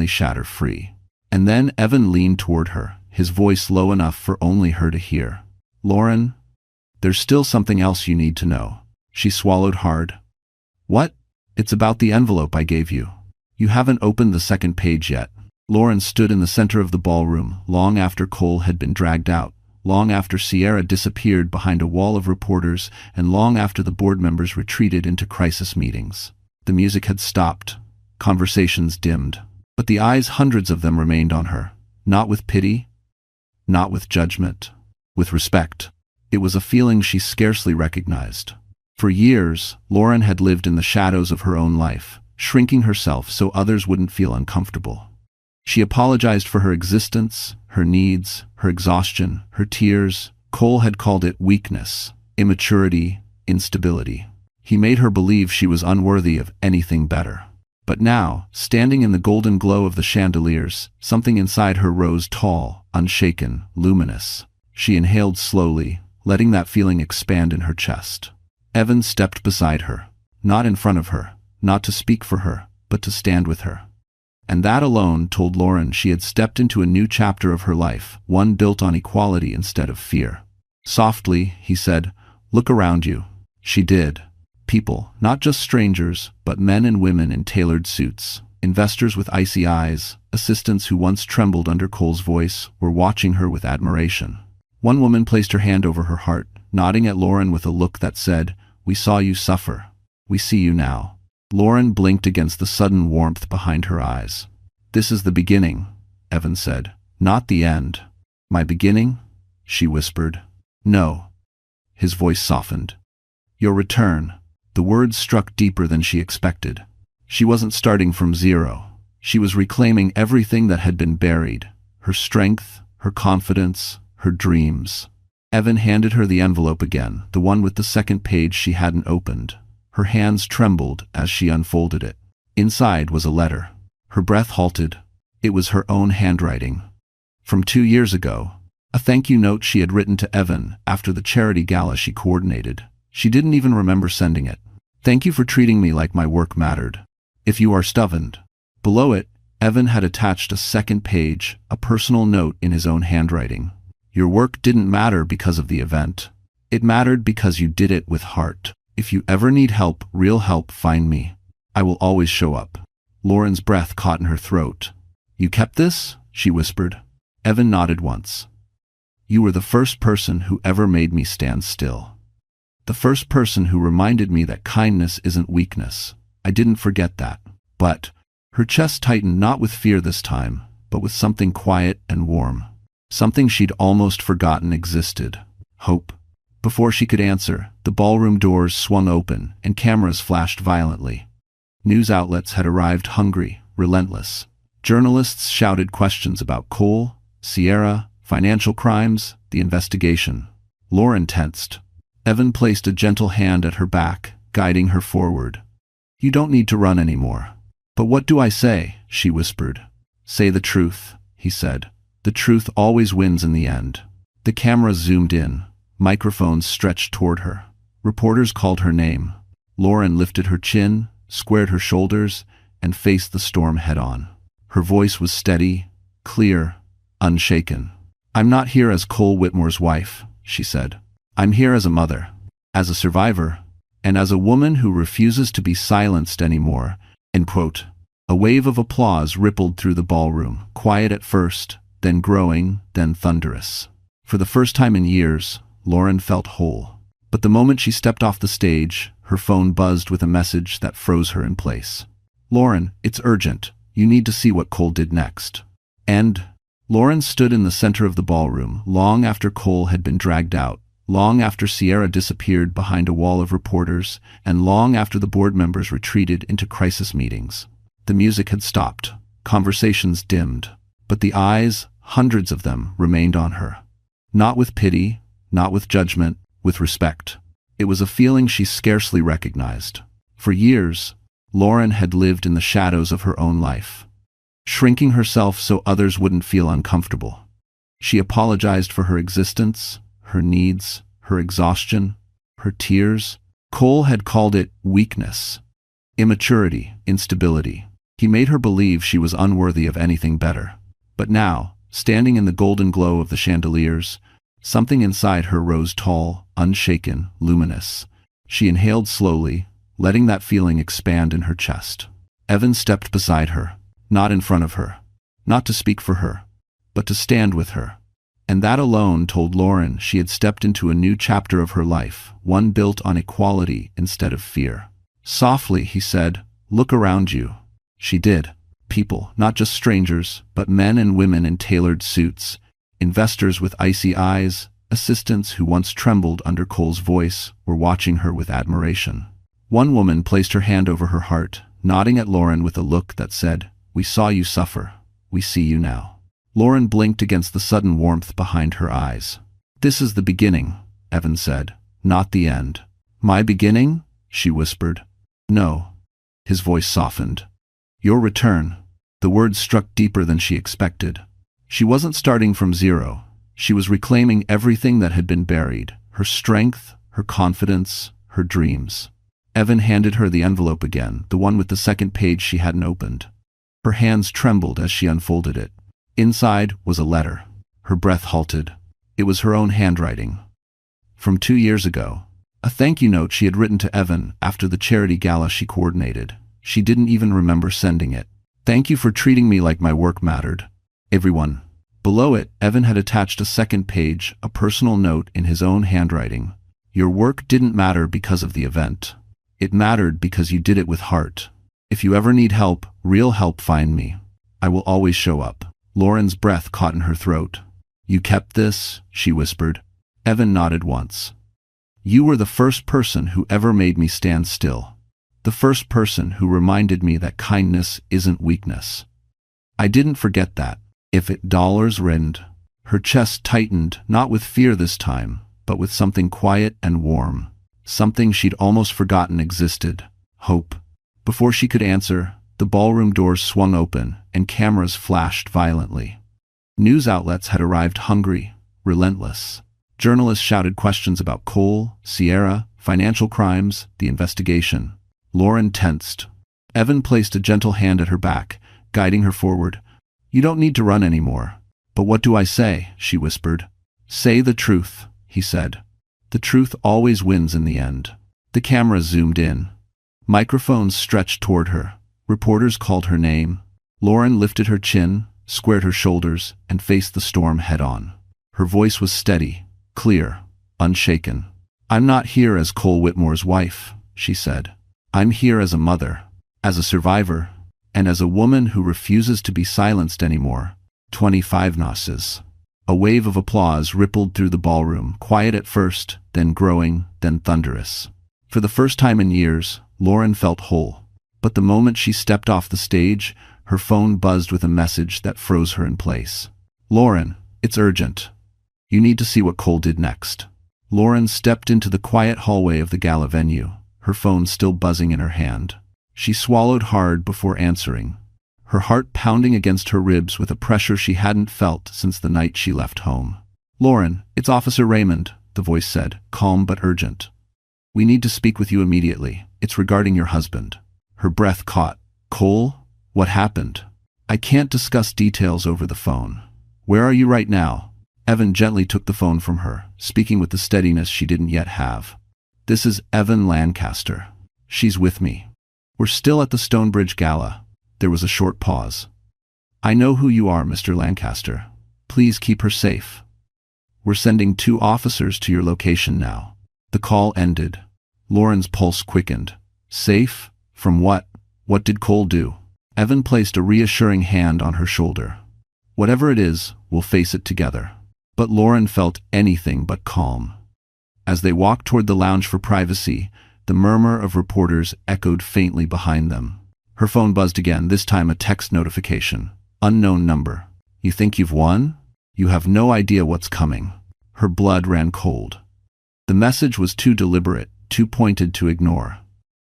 shatter free. And then Evan leaned toward her, his voice low enough for only her to hear. Lauren, there's still something else you need to know. She swallowed hard. What? It's about the envelope I gave you. You haven't opened the second page yet. Lauren stood in the center of the ballroom, long after Cole had been dragged out, long after Sierra disappeared behind a wall of reporters, and long after the board members retreated into crisis meetings. The music had stopped. Conversations dimmed. But the eyes, hundreds of them, remained on her. Not with pity, not with judgment, with respect. It was a feeling she scarcely recognized. For years, Lauren had lived in the shadows of her own life, shrinking herself so others wouldn't feel uncomfortable. She apologized for her existence, her needs, her exhaustion, her tears. Cole had called it weakness, immaturity, instability. He made her believe she was unworthy of anything better. But now, standing in the golden glow of the chandeliers, something inside her rose tall, unshaken, luminous. She inhaled slowly, letting that feeling expand in her chest. Evan stepped beside her, not in front of her, not to speak for her, but to stand with her. And that alone told Lauren she had stepped into a new chapter of her life, one built on equality instead of fear. Softly, he said, "Look around you." She did. People, not just strangers, but men and women in tailored suits, investors with icy eyes, assistants who once trembled under Cole's voice, were watching her with admiration. One woman placed her hand over her heart, nodding at Lauren with a look that said, "We saw you suffer. We see you now." Lauren blinked against the sudden warmth behind her eyes. "This is the beginning," Evan said. "Not the end." "My beginning?" she whispered. "No." His voice softened. "Your return." The words struck deeper than she expected. She wasn't starting from zero. She was reclaiming everything that had been buried: her strength, her confidence, her dreams. Evan handed her the envelope again, the one with the second page she hadn't opened. Her hands trembled as she unfolded it. Inside was a letter. Her breath halted. It was her own handwriting. From 2 years ago. A thank you note she had written to Evan after the charity gala she coordinated. She didn't even remember sending it. "Thank you for treating me like my work mattered. If you are stubborn." Below it, Evan had attached a second page, a personal note in his own handwriting. "Your work didn't matter because of the event. It mattered because you did it with heart. If you ever need help, real help, find me. I will always show up." Lauren's breath caught in her throat. "You kept this?" she whispered. Evan nodded once. "You were the first person who ever made me stand still. The first person who reminded me that kindness isn't weakness. I didn't forget that." But her chest tightened, not with fear this time, but with something quiet and warm. Something she'd almost forgotten existed. Hope. Before she could answer, the ballroom doors swung open and cameras flashed violently. News outlets had arrived, hungry, relentless. Journalists shouted questions about Cole, Sierra, financial crimes, the investigation. Lauren tensed. Evan placed a gentle hand at her back, guiding her forward. "You don't need to run anymore." "But what do I say?" she whispered. "Say the truth," he said. "The truth always wins in the end." The camera zoomed in. Microphones stretched toward her. Reporters called her name. Lauren lifted her chin, squared her shoulders, and faced the storm head-on. Her voice was steady, clear, unshaken. "I'm not here as Cole Whitmore's wife," she said. "I'm here as a mother, as a survivor, and as a woman who refuses to be silenced anymore." End quote. A wave of applause rippled through the ballroom, quiet at first, then growing, then thunderous. For the first time in years, Lauren felt whole. But the moment she stepped off the stage, her phone buzzed with a message that froze her in place. "Lauren, it's urgent. You need to see what Cole did next." And Lauren stood in the center of the ballroom, long after Cole had been dragged out, long after Sierra disappeared behind a wall of reporters, and long after the board members retreated into crisis meetings. The music had stopped. Conversations dimmed. But the eyes, hundreds of them, remained on her. Not with pity, not with judgment, with respect. It was a feeling she scarcely recognized. For years, Lauren had lived in the shadows of her own life, shrinking herself so others wouldn't feel uncomfortable. She apologized for her existence, her needs, her exhaustion, her tears. Cole had called it weakness, immaturity, instability. He made her believe she was unworthy of anything better. But now, standing in the golden glow of the chandeliers, something inside her rose tall, unshaken, luminous. She inhaled slowly, letting that feeling expand in her chest. Evan stepped beside her, not in front of her, not to speak for her, but to stand with her. And that alone told Lauren she had stepped into a new chapter of her life, one built on equality instead of fear. Softly, he said, "Look around you." She did. People, not just strangers, but men and women in tailored suits, investors with icy eyes, Assistants who once trembled under Cole's voice were watching her with admiration. One woman placed her hand over her heart, nodding at Lauren with a look that said, "We saw you suffer. We see you now." Lauren blinked against the sudden warmth behind her eyes. "This is the beginning," Evan said, "not the end." "My beginning?" she whispered. "No." His voice softened. "Your return." The words struck deeper than she expected. She wasn't starting from zero. She was reclaiming everything that had been buried, her strength, her confidence, her dreams. Evan handed her the envelope again, the one with the second page she hadn't opened. Her hands trembled as she unfolded it. Inside was a letter. Her breath halted. It was her own handwriting. From 2 years ago. A thank you note she had written to Evan after the charity gala she coordinated. She didn't even remember sending it. "Thank you for treating me like my work mattered. Everyone." Below it, Evan had attached a second page, a personal note in his own handwriting. "Your work didn't matter because of the event. It mattered because you did it with heart. If you ever need help, real help, find me. I will always show up." Lauren's breath caught in her throat. "You kept this?" she whispered. Evan nodded once. "You were the first person who ever made me stand still. The first person who reminded me that kindness isn't weakness. I didn't forget that. If it dollars rind." Her chest tightened, not with fear this time, but with something quiet and warm. Something she'd almost forgotten existed. Hope. Before she could answer, the ballroom doors swung open and cameras flashed violently. News outlets had arrived hungry, relentless. Journalists shouted questions about Cole, Sierra, financial crimes, the investigation. Lauren tensed. Evan placed a gentle hand at her back, guiding her forward. "You don't need to run anymore." "But what do I say?" she whispered. "Say the truth," he said. "The truth always wins in the end." The camera zoomed in. Microphones stretched toward her. Reporters called her name. Lauren lifted her chin, squared her shoulders, and faced the storm head-on. Her voice was steady, clear, unshaken. "I'm not here as Cole Whitmore's wife," she said. "I'm here as a mother, as a survivor, and as a woman who refuses to be silenced anymore." 25 noses. A wave of applause rippled through the ballroom, quiet at first, then growing, then thunderous. For the first time in years, Lauren felt whole. But the moment she stepped off the stage, her phone buzzed with a message that froze her in place. "Lauren, it's urgent. You need to see what Cole did next." Lauren stepped into the quiet hallway of the gala venue, her phone still buzzing in her hand. She swallowed hard before answering, her heart pounding against her ribs with a pressure she hadn't felt since the night she left home. "Lauren, it's Officer Raymond," the voice said, calm but urgent. "We need to speak with you immediately. It's regarding your husband." Her breath caught. "Cole? What happened?" "I can't discuss details over the phone." "Where are you right now?" Evan gently took the phone from her, speaking with the steadiness she didn't yet have. "This is Evan Lancaster. She's with me. We're still at the Stonebridge Gala." There was a short pause. "I know who you are, Mr. Lancaster. Please keep her safe. We're sending 2 officers to your location now." The call ended. Lauren's pulse quickened. "Safe? From what? What did Cole do?" Evan placed a reassuring hand on her shoulder. "Whatever it is, we'll face it together." But Lauren felt anything but calm. As they walked toward the lounge for privacy, the murmur of reporters echoed faintly behind them. Her phone buzzed again, this time a text notification. "Unknown number. You think you've won? You have no idea what's coming." Her blood ran cold. The message was too deliberate, too pointed to ignore.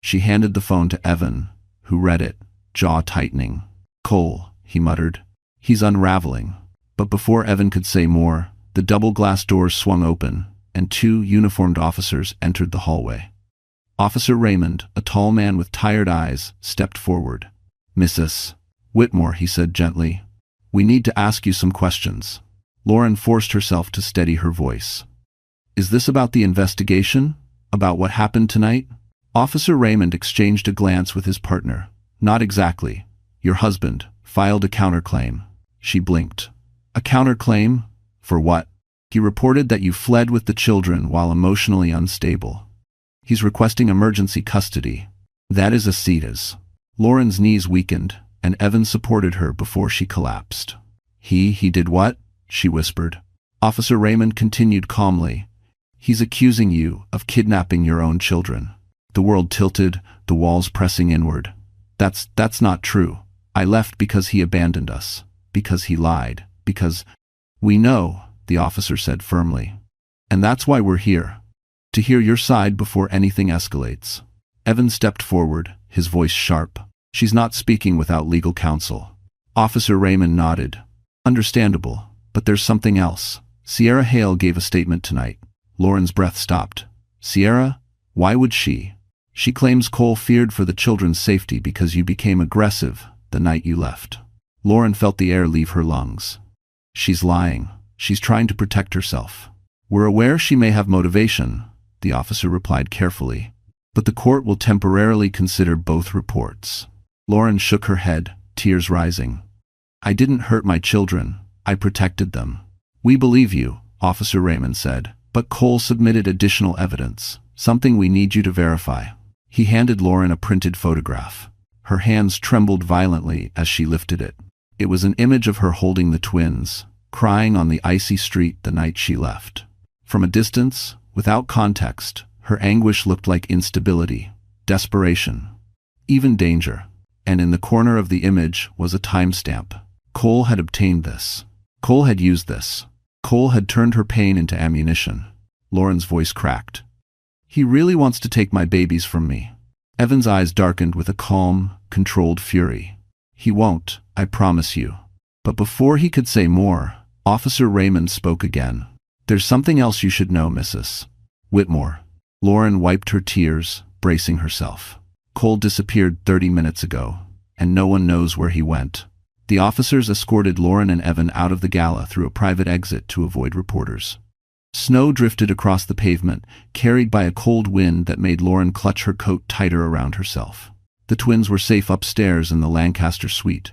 She handed the phone to Evan, who read it, jaw tightening. "Cole," he muttered. "He's unraveling." But before Evan could say more, the double glass doors swung open, and 2 uniformed officers entered the hallway. Officer Raymond, a tall man with tired eyes, stepped forward. "Mrs. Whitmore," he said gently, "we need to ask you some questions." Lauren forced herself to steady her voice. "Is this about the investigation? About what happened tonight?" Officer Raymond exchanged a glance with his partner. "Not exactly. Your husband filed a counterclaim." She blinked. "A counterclaim? For what?" "He reported that you fled with the children while emotionally unstable. He's requesting emergency custody." "That is Asita's." Lauren's knees weakened, and Evan supported her before she collapsed. He did what?" she whispered. Officer Raymond continued calmly. He's accusing you of kidnapping your own children. The world tilted, the walls pressing inward. That's not true. I left because he abandoned us. Because he lied. Because... We know, the officer said firmly. And that's why we're here. To hear your side before anything escalates. Evan stepped forward, his voice sharp. She's not speaking without legal counsel. Officer Raymond nodded. Understandable, but there's something else. Sierra Hale gave a statement tonight. Lauren's breath stopped. Sierra? Why would she? She claims Cole feared for the children's safety because you became aggressive the night you left. Lauren felt the air leave her lungs. She's lying. She's trying to protect herself. We're aware she may have motivation, the officer replied carefully. But the court will temporarily consider both reports. Lauren shook her head, tears rising. I didn't hurt my children. I protected them. We believe you, Officer Raymond said, but Cole submitted additional evidence, something we need you to verify. He handed Lauren a printed photograph. Her hands trembled violently as she lifted it. It was an image of her holding the twins, crying on the icy street the night she left. From a distance, without context, her anguish looked like instability, desperation, even danger. And in the corner of the image was a timestamp. Cole had obtained this. Cole had used this. Cole had turned her pain into ammunition. Lauren's voice cracked. He really wants to take my babies from me. Evan's eyes darkened with a calm, controlled fury. He won't, I promise you. But before he could say more, Officer Raymond spoke again. There's something else you should know, Mrs. Whitmore. Lauren wiped her tears, bracing herself. Cole disappeared 30 minutes ago, and no one knows where he went. The officers escorted Lauren and Evan out of the gala through a private exit to avoid reporters. Snow drifted across the pavement, carried by a cold wind that made Lauren clutch her coat tighter around herself. The twins were safe upstairs in the Lancaster suite,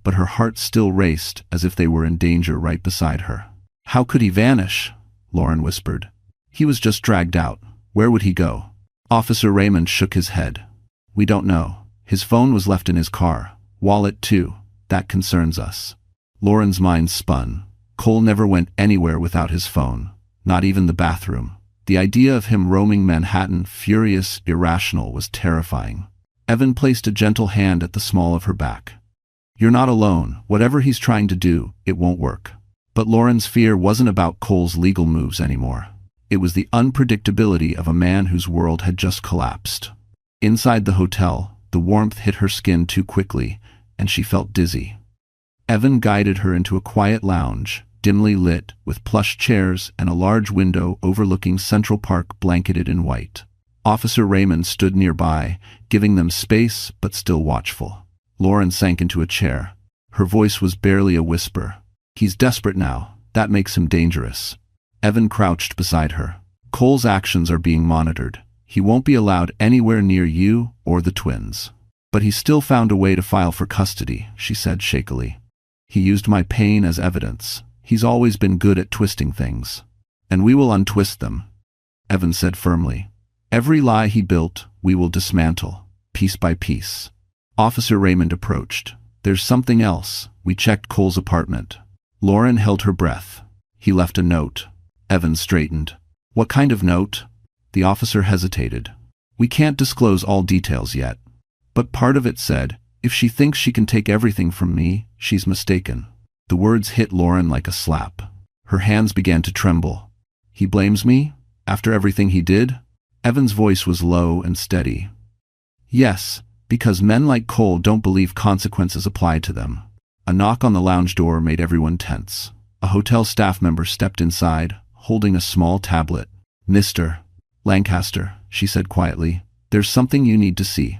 but her heart still raced as if they were in danger right beside her. How could he vanish? Lauren whispered. He was just dragged out. Where would he go? Officer Raymond shook his head. We don't know. His phone was left in his car. Wallet too. That concerns us. Lauren's mind spun. Cole never went anywhere without his phone. Not even the bathroom. The idea of him roaming Manhattan, furious, irrational, was terrifying. Evan placed a gentle hand at the small of her back. You're not alone. Whatever he's trying to do, it won't work. But Lauren's fear wasn't about Cole's legal moves anymore. It was the unpredictability of a man whose world had just collapsed. Inside the hotel, the warmth hit her skin too quickly, and she felt dizzy. Evan guided her into a quiet lounge, dimly lit, with plush chairs and a large window overlooking Central Park blanketed in white. Officer Raymond stood nearby, giving them space but still watchful. Lauren sank into a chair. Her voice was barely a whisper. He's desperate now. That makes him dangerous. Evan crouched beside her. Cole's actions are being monitored. He won't be allowed anywhere near you or the twins. But he still found a way to file for custody, she said shakily. He used my pain as evidence. He's always been good at twisting things. And we will untwist them, Evan said firmly. Every lie he built, we will dismantle, piece by piece. Officer Raymond approached. There's something else. We checked Cole's apartment. Lauren held her breath. He left a note. Evan straightened. What kind of note? The officer hesitated. We can't disclose all details yet. But part of it said, if she thinks she can take everything from me, she's mistaken. The words hit Lauren like a slap. Her hands began to tremble. He blames me? After everything he did? Evan's voice was low and steady. Yes, because men like Cole don't believe consequences apply to them. A knock on the lounge door made everyone tense. A hotel staff member stepped inside, holding a small tablet. Mr. Lancaster, she said quietly, there's something you need to see.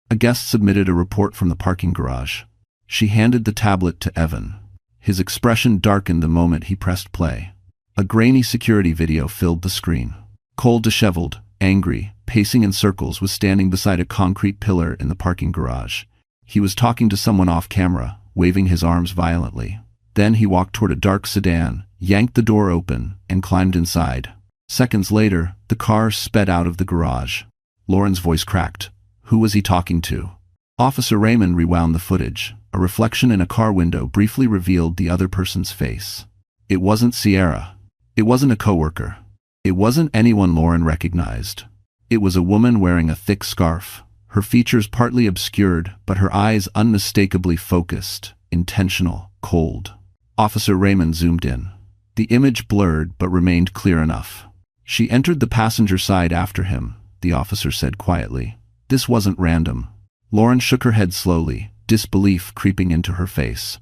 A guest submitted a report from the parking garage. She handed the tablet to Evan. His expression darkened the moment he pressed play. A grainy security video filled the screen. Cole, disheveled, angry, pacing in circles, was standing beside a concrete pillar in the parking garage. He was talking to someone off camera, waving his arms violently. Then he walked toward a dark sedan, yanked the door open, and climbed inside. Seconds later, the car sped out of the garage. Lauren's voice cracked. Who was he talking to? Officer Raymond rewound the footage. A reflection in a car window briefly revealed the other person's face. It wasn't Sierra. It wasn't a coworker. It wasn't anyone Lauren recognized. It was a woman wearing a thick scarf, her features partly obscured, but her eyes unmistakably focused, intentional, cold. Officer Raymond zoomed in. The image blurred but remained clear enough. She entered the passenger side after him, the officer said quietly. This wasn't random. Lauren shook her head slowly, disbelief creeping into her face.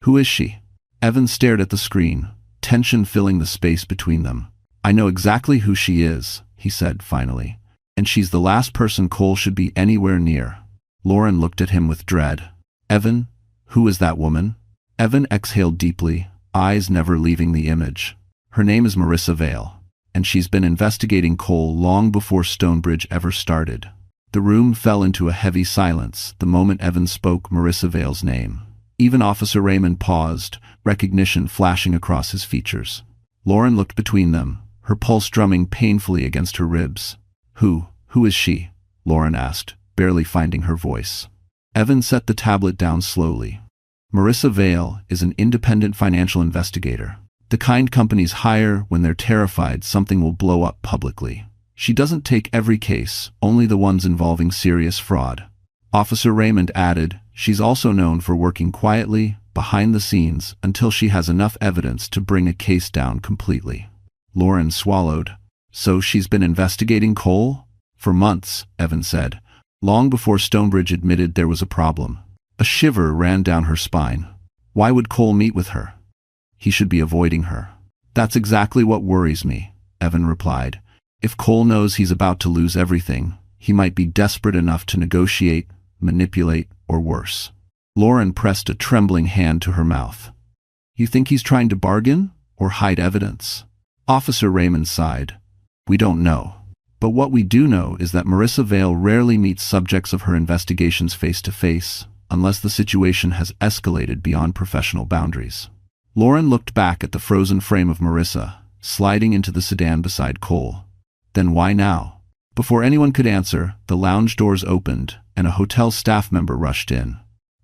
Who is she? Evan stared at the screen, tension filling the space between them. I know exactly who she is, he said finally. And she's the last person Cole should be anywhere near. Lauren looked at him with dread. Evan, who is that woman? Evan exhaled deeply, eyes never leaving the image. Her name is Marissa Vale, and she's been investigating Cole long before Stonebridge ever started. The room fell into a heavy silence the moment Evan spoke Marissa Vale's name. Even Officer Raymond paused, recognition flashing across his features. Lauren looked between them, her pulse drumming painfully against her ribs. Who is she? Lauren asked, barely finding her voice. Evan set the tablet down slowly. Marissa Vale is an independent financial investigator. The kind companies hire when they're terrified something will blow up publicly. She doesn't take every case, only the ones involving serious fraud. Officer Raymond added, she's also known for working quietly, behind the scenes, until she has enough evidence to bring a case down completely. Lauren swallowed. So she's been investigating Cole? For months, Evan said, long before Stonebridge admitted there was a problem. A shiver ran down her spine. Why would Cole meet with her? He should be avoiding her. That's exactly what worries me, Evan replied. If Cole knows he's about to lose everything, he might be desperate enough to negotiate, manipulate, or worse. Lauren pressed a trembling hand to her mouth. You think he's trying to bargain or hide evidence? Officer Raymond sighed. We don't know. But what we do know is that Marissa Vale rarely meets subjects of her investigations face to face, unless the situation has escalated beyond professional boundaries. Lauren looked back at the frozen frame of Marissa, sliding into the sedan beside Cole. Then why now? Before anyone could answer, the lounge doors opened, and a hotel staff member rushed in.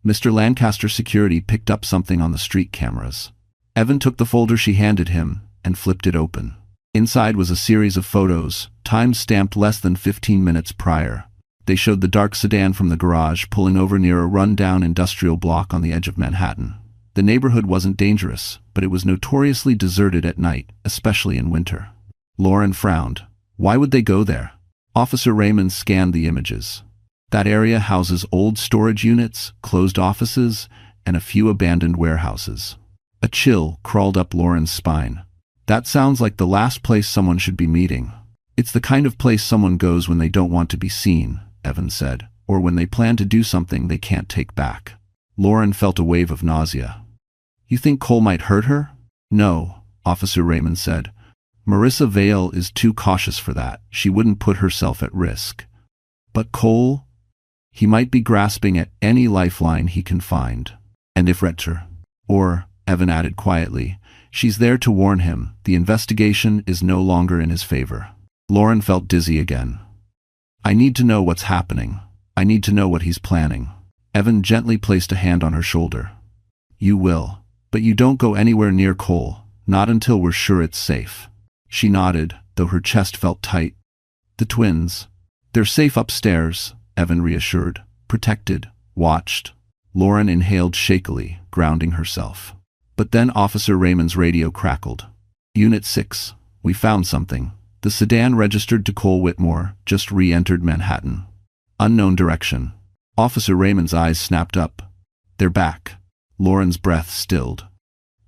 Mr. Lancaster Security picked up something on the street cameras. Evan took the folder she handed him and flipped it open. Inside was a series of photos, time-stamped less than 15 minutes prior. They showed the dark sedan from the garage pulling over near a run-down industrial block on the edge of Manhattan. The neighborhood wasn't dangerous, but it was notoriously deserted at night, especially in winter. Lauren frowned. Why would they go there? Officer Raymond scanned the images. That area houses old storage units, closed offices, and a few abandoned warehouses. A chill crawled up Lauren's spine. That sounds like the last place someone should be meeting. It's the kind of place someone goes when they don't want to be seen, Evan said, or when they plan to do something they can't take back. Lauren felt a wave of nausea. You think Cole might hurt her? No, Officer Raymond said. Marissa Vale is too cautious for that. She wouldn't put herself at risk. But Cole? He might be grasping at any lifeline he can find. And if Retcher, or, Evan added quietly, she's there to warn him, the investigation is no longer in his favor. Lauren felt dizzy again. I need to know what's happening. I need to know what he's planning. Evan gently placed a hand on her shoulder. You will, but you don't go anywhere near Cole, not until we're sure it's safe. She nodded, though her chest felt tight. The twins. They're safe upstairs, Evan reassured. Protected, watched. Lauren inhaled shakily, grounding herself. But then Officer Raymond's radio crackled. Unit 6, we found something. The sedan registered to Cole Whitmore just re-entered Manhattan. Unknown direction. Officer Raymond's eyes snapped up. They're back. Lauren's breath stilled.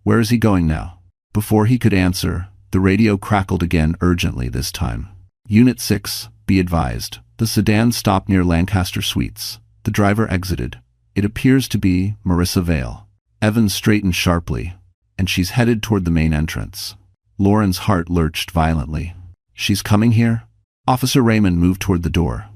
Where is he going now? Before he could answer, the radio crackled again urgently this time. Unit 6, be advised. The sedan stopped near Lancaster Suites. The driver exited. It appears to be Marissa Vale. Evan straightened sharply, and she's headed toward the main entrance. Lauren's heart lurched violently. She's coming here? Officer Raymond moved toward the door.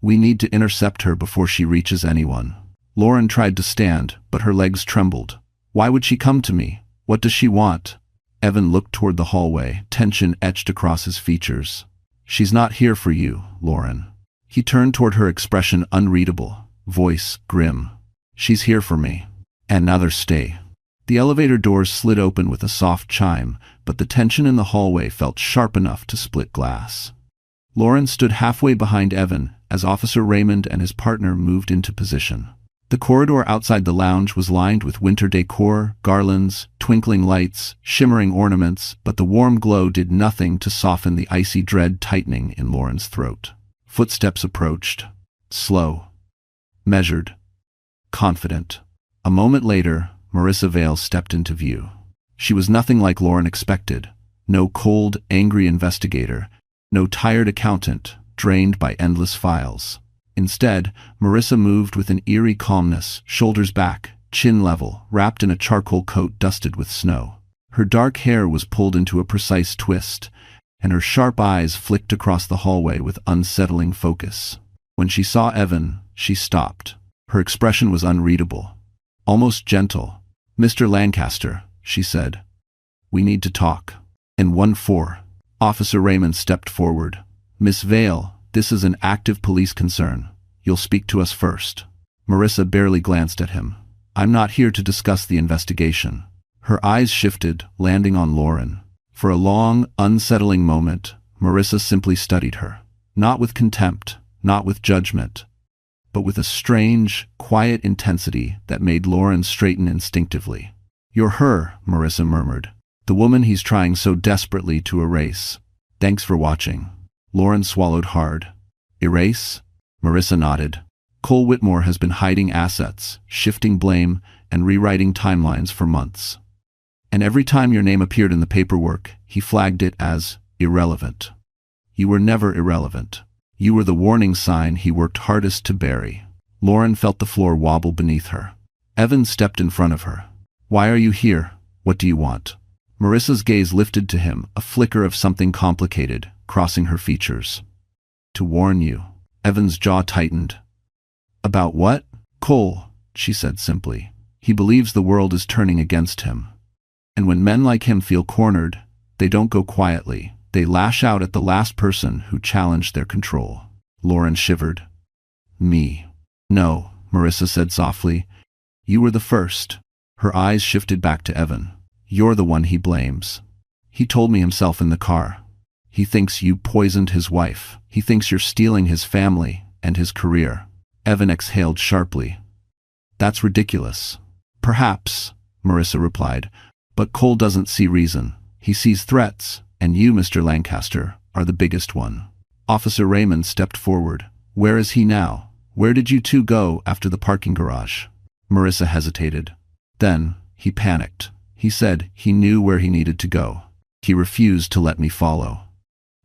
We need to intercept her before she reaches anyone. Lauren tried to stand, but her legs trembled. Why would she come to me? What does she want? Evan looked toward the hallway, tension etched across his features. She's not here for you, Lauren. He turned toward her, expression unreadable, voice grim. She's here for me. And now there's stay. The elevator doors slid open with a soft chime, but the tension in the hallway felt sharp enough to split glass. Lauren stood halfway behind Evan as Officer Raymond and his partner moved into position. The corridor outside the lounge was lined with winter decor, garlands, twinkling lights, shimmering ornaments, but the warm glow did nothing to soften the icy dread tightening in Lauren's throat. Footsteps approached. Slow. Measured. Confident. A moment later, Marissa Vale stepped into view. She was nothing like Lauren expected. No cold, angry investigator. No tired accountant, drained by endless files. Instead, Marissa moved with an eerie calmness, shoulders back, chin level, wrapped in a charcoal coat dusted with snow. Her dark hair was pulled into a precise twist, and her sharp eyes flicked across the hallway with unsettling focus. When she saw Evan, she stopped. Her expression was unreadable, almost gentle. "Mr. Lancaster," she said. "We need to talk." In 1-4, Officer Raymond stepped forward. "Miss Vale, this is an active police concern. You'll speak to us first." Marissa barely glanced at him. "I'm not here to discuss the investigation." Her eyes shifted, landing on Lauren. For a long, unsettling moment, Marissa simply studied her. Not with contempt, not with judgment, but with a strange, quiet intensity that made Lauren straighten instinctively. "You're her," Marissa murmured. "The woman he's trying so desperately to erase. Thanks for watching." Lauren swallowed hard. "Erase?" Marissa nodded. "Cole Whitmore has been hiding assets, shifting blame, and rewriting timelines for months. And every time your name appeared in the paperwork, he flagged it as irrelevant. You were never irrelevant. You were the warning sign he worked hardest to bury." Lauren felt the floor wobble beneath her. Evan stepped in front of her. "Why are you here? What do you want?" Marissa's gaze lifted to him, a flicker of something complicated, crossing her features. "To warn you." Evan's jaw tightened. "About what?" "Cole," she said simply. "He believes the world is turning against him. And when men like him feel cornered, they don't go quietly. They lash out at the last person who challenged their control." Lauren shivered. "Me." "No," Marissa said softly. "You were the first." Her eyes shifted back to Evan. "You're the one he blames. He told me himself in the car. He thinks you poisoned his wife. He thinks you're stealing his family and his career." Evan exhaled sharply. "That's ridiculous." "Perhaps," Marissa replied, "but Cole doesn't see reason. He sees threats, and you, Mr. Lancaster, are the biggest one." Officer Raymond stepped forward. "Where is he now? Where did you two go after the parking garage?" Marissa hesitated. Then, he panicked. He said he knew where he needed to go. He refused to let me follow.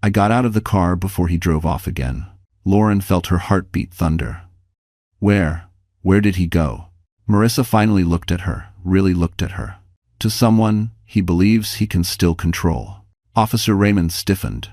I got out of the car before he drove off again. Lauren felt her heartbeat thunder. Where did he go?" Marissa finally looked at her, really looked at her. "To someone he believes he can still control." Officer Raymond stiffened.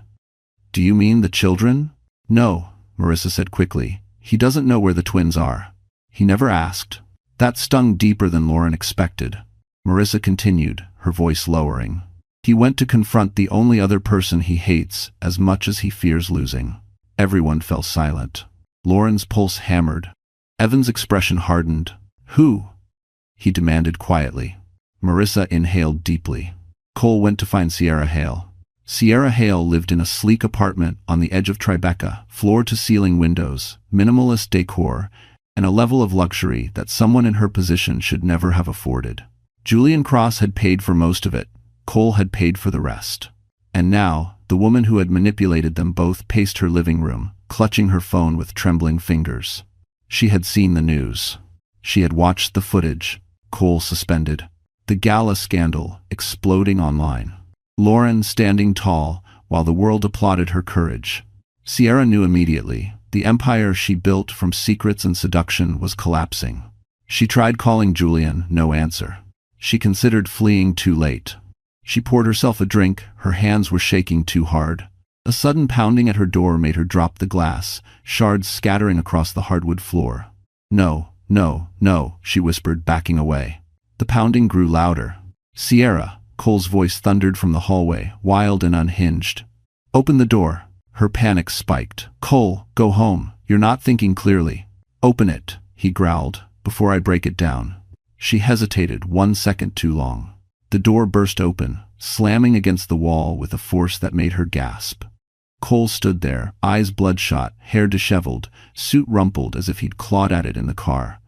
"Do you mean the children?" "No," Marissa said quickly. "He doesn't know where the twins are. He never asked." That stung deeper than Lauren expected. Marissa continued, her voice lowering. "He went to confront the only other person he hates as much as he fears losing." Everyone fell silent. Lauren's pulse hammered. Evan's expression hardened. "Who?" he demanded quietly. Marissa inhaled deeply. Cole went to find Sierra Hale. Sierra Hale lived in a sleek apartment on the edge of Tribeca, floor-to-ceiling windows, minimalist decor, and a level of luxury that someone in her position should never have afforded. Julian Cross had paid for most of it. Cole had paid for the rest. And now, the woman who had manipulated them both paced her living room, clutching her phone with trembling fingers. She had seen the news. She had watched the footage. Cole suspended. The gala scandal exploding online. Lauren standing tall while the world applauded her courage. Sierra knew immediately. The empire she built from secrets and seduction was collapsing. She tried calling Julian, no answer. She considered fleeing too late. She poured herself a drink, her hands were shaking too hard. A sudden pounding at her door made her drop the glass, shards scattering across the hardwood floor. "No, no, no," she whispered, backing away. The pounding grew louder. "Sierra," Cole's voice thundered from the hallway, wild and unhinged. "Open the door." Her panic spiked. "Cole, go home. You're not thinking clearly." "Open it," he growled, "before I break it down." She hesitated 1 second too long. The door burst open. slamming against the wall with a force that made her gasp. Cole stood there, eyes bloodshot, hair disheveled, suit rumpled as if he'd clawed at it in the car.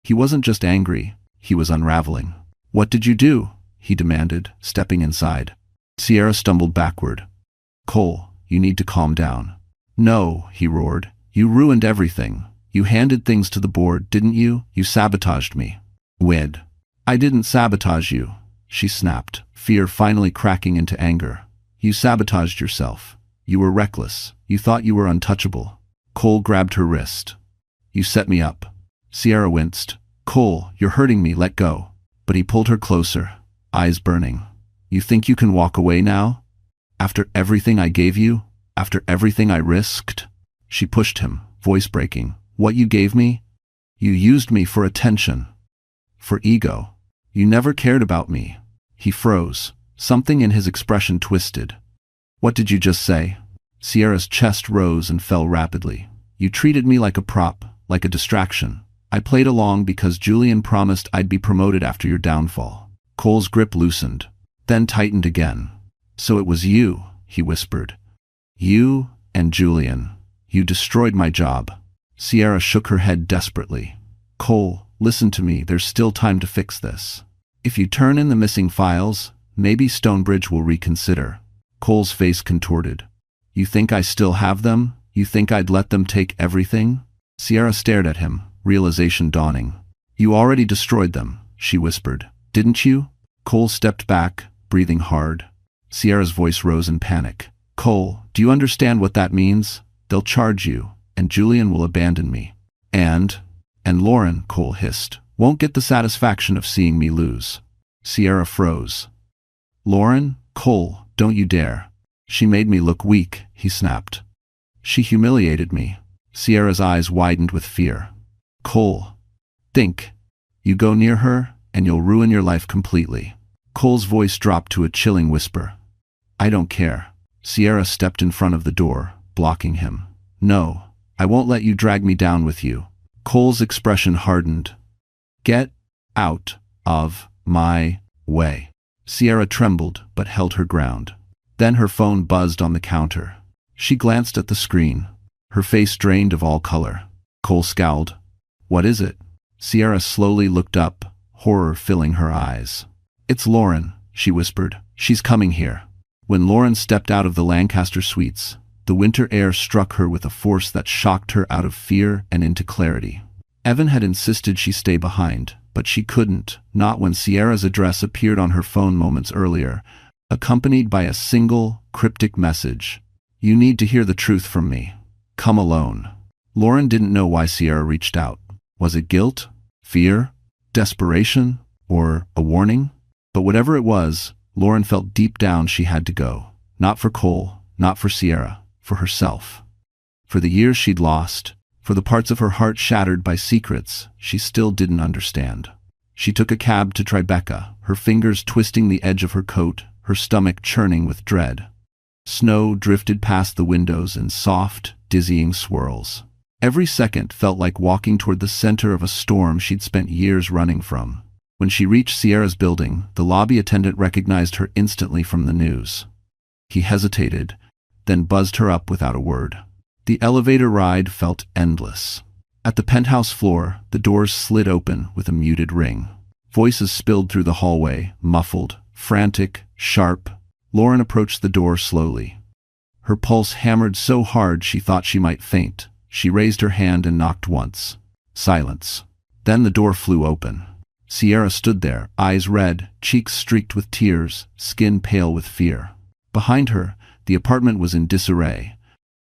He wasn't just angry, he was unraveling. "What did you do?" he demanded, stepping inside. Sierra stumbled backward. "Cole, you need to calm down." "No," he roared. "You ruined everything. You handed things to the board, didn't you? You sabotaged me." "Wed." "I didn't sabotage you," she snapped, fear finally cracking into anger. "You sabotaged yourself. You were reckless. You thought you were untouchable." Cole grabbed her wrist. "You set me up." Sierra winced. "Cole, you're hurting me, let go." But he pulled her closer, eyes burning. "You think you can walk away now? After everything I gave you? After everything I risked?" She pushed him, voice breaking. "What you gave me? You used me for attention. For ego. You never cared about me." He froze. Something in his expression twisted. "What did you just say?" Sierra's chest rose and fell rapidly. "You treated me like a prop, like a distraction. I played along because Julian promised I'd be promoted after your downfall." Cole's grip loosened, then tightened again. "So it was you," he whispered. "You and Julian. You destroyed my job." Sierra shook her head desperately. "Cole, listen to me, there's still time to fix this. If you turn in the missing files, maybe Stonebridge will reconsider." Cole's face contorted. "You think I still have them? You think I'd let them take everything?" Sierra stared at him, realization dawning. "You already destroyed them," she whispered. "Didn't you?" Cole stepped back, breathing hard. Sierra's voice rose in panic. "Cole, do you understand what that means? They'll charge you, and Julian will abandon me. And Lauren," Cole hissed, "won't get the satisfaction of seeing me lose." Sierra froze. "Lauren? Cole, don't you dare." "She made me look weak," he snapped. "She humiliated me." Sierra's eyes widened with fear. "Cole, think. You go near her, and you'll ruin your life completely." Cole's voice dropped to a chilling whisper. "I don't care." Sierra stepped in front of the door, blocking him. "No, I won't let you drag me down with you." Cole's expression hardened. "Get out of my way." Sierra trembled, but held her ground. Then her phone buzzed on the counter. She glanced at the screen, her face drained of all color. Cole scowled. "What is it?" Sierra slowly looked up, horror filling her eyes. "It's Lauren," she whispered. "She's coming here." When Lauren stepped out of the Lancaster Suites, the winter air struck her with a force that shocked her out of fear and into clarity. Evan had insisted she stay behind, but she couldn't, not when Sierra's address appeared on her phone moments earlier, accompanied by a single, cryptic message. "You need to hear the truth from me. Come alone." Lauren didn't know why Sierra reached out. Was it guilt? Fear? Desperation? Or a warning? But whatever it was, Lauren felt deep down she had to go. Not for Cole, not for Sierra, for herself. For the years she'd lost, for the parts of her heart shattered by secrets she still didn't understand. She took a cab to Tribeca, her fingers twisting the edge of her coat, her stomach churning with dread. Snow drifted past the windows in soft, dizzying swirls. Every second felt like walking toward the center of a storm she'd spent years running from. When she reached Sierra's building, the lobby attendant recognized her instantly from the news. He hesitated, then buzzed her up without a word. The elevator ride felt endless. At the penthouse floor, the doors slid open with a muted ring. Voices spilled through the hallway, muffled, frantic, sharp. Lauren approached the door slowly. Her pulse hammered so hard she thought she might faint. She raised her hand and knocked once. Silence. Then the door flew open. Sierra stood there, eyes red, cheeks streaked with tears, skin pale with fear. Behind her, the apartment was in disarray.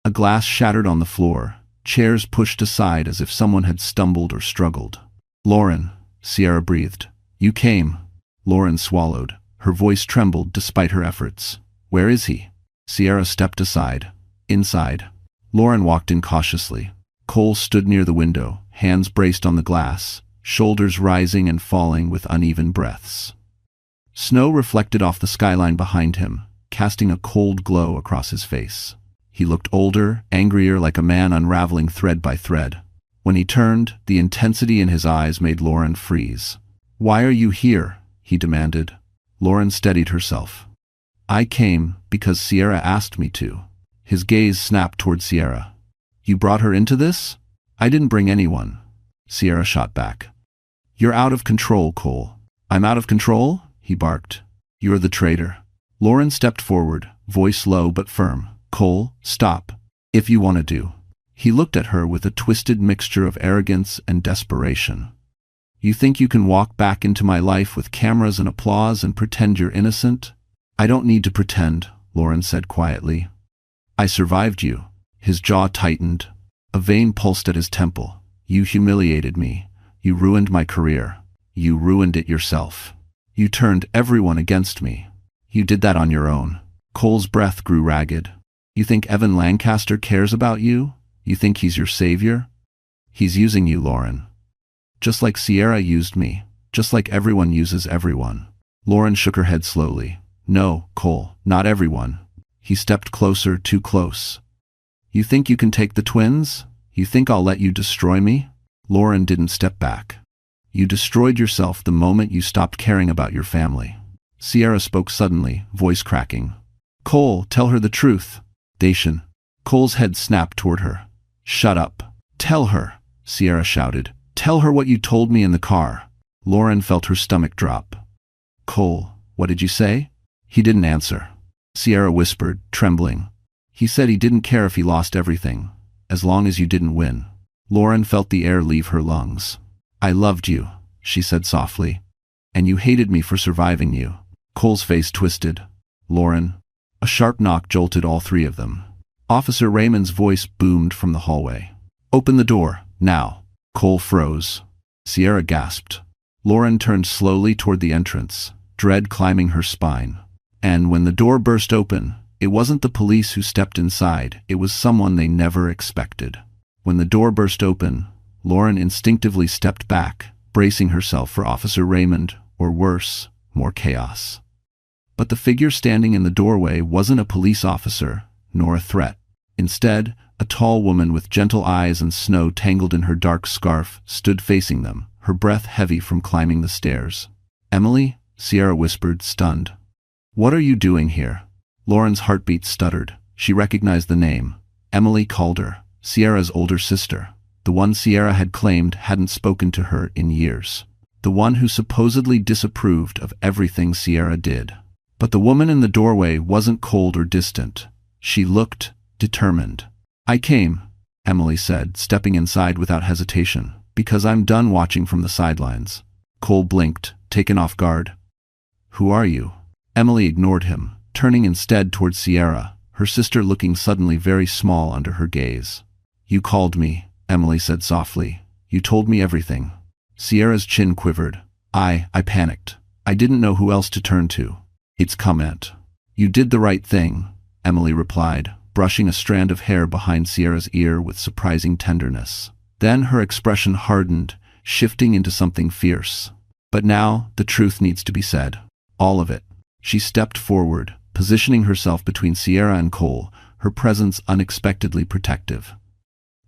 A glass shattered on the floor, chairs pushed aside as if someone had stumbled or struggled. "Lauren," Sierra breathed. "You came." Lauren swallowed. Her voice trembled despite her efforts. "Where is he?" Sierra stepped aside. "Inside." Lauren walked in cautiously. Cole stood near the window, hands braced on the glass, shoulders rising and falling with uneven breaths. Snow reflected off the skyline behind him, casting a cold glow across his face. He looked older, angrier, like a man unraveling thread by thread. When he turned, the intensity in his eyes made Lauren freeze. "Why are you here?" he demanded. Lauren steadied herself. I came because Sierra asked me to. His gaze snapped toward Sierra. You brought her into this? I didn't bring anyone. Sierra shot back. You're out of control, Cole. I'm out of control? He barked. You're the traitor. Lauren stepped forward, voice low but firm. Cole, stop. If you want to do. He looked at her with a twisted mixture of arrogance and desperation. You think you can walk back into my life with cameras and applause and pretend you're innocent? I don't need to pretend, Lauren said quietly. I survived you. His jaw tightened. A vein pulsed at his temple. You humiliated me. You ruined my career. You ruined it yourself. You turned everyone against me. You did that on your own. Cole's breath grew ragged. You think Evan Lancaster cares about you? You think he's your savior? He's using you, Lauren. Just like Sierra used me. Just like everyone uses everyone. Lauren shook her head slowly. No, Cole, not everyone. He stepped closer, too close. You think you can take the twins? You think I'll let you destroy me? Lauren didn't step back. You destroyed yourself the moment you stopped caring about your family. Sierra spoke suddenly, voice cracking. Cole, tell her the truth. Dacian. Cole's head snapped toward her. Shut up. Tell her, Sierra shouted. Tell her what you told me in the car. Lauren felt her stomach drop. Cole, what did you say? He didn't answer. Sierra whispered, trembling. He said he didn't care if he lost everything, as long as you didn't win. Lauren felt the air leave her lungs. I loved you, she said softly. And you hated me for surviving you. Cole's face twisted. Lauren. A sharp knock jolted all three of them. Officer Raymond's voice boomed from the hallway. Open the door, now. Cole froze. Sierra gasped. Lauren turned slowly toward the entrance, dread climbing her spine. And when the door burst open, it wasn't the police who stepped inside, it was someone they never expected. When the door burst open, Lauren instinctively stepped back, bracing herself for Officer Raymond, or worse, more chaos. But the figure standing in the doorway wasn't a police officer, nor a threat. Instead, a tall woman with gentle eyes and snow tangled in her dark scarf stood facing them, her breath heavy from climbing the stairs. Emily? Sierra whispered, stunned. What are you doing here? Lauren's heartbeat stuttered. She recognized the name. Emily Calder, Sierra's older sister. The one Sierra had claimed hadn't spoken to her in years. The one who supposedly disapproved of everything Sierra did. But the woman in the doorway wasn't cold or distant. She looked determined. I came, Emily said, stepping inside without hesitation, because I'm done watching from the sidelines. Cole blinked, taken off guard. Who are you? Emily ignored him, turning instead towards Sierra, her sister looking suddenly very small under her gaze. You called me, Emily said softly. You told me everything. Sierra's chin quivered. I panicked. I didn't know who else to turn to. It's comment. You did the right thing, Emily replied, brushing a strand of hair behind Sierra's ear with surprising tenderness. Then her expression hardened, shifting into something fierce. But now, the truth needs to be said. All of it. She stepped forward, positioning herself between Sierra and Cole, her presence unexpectedly protective.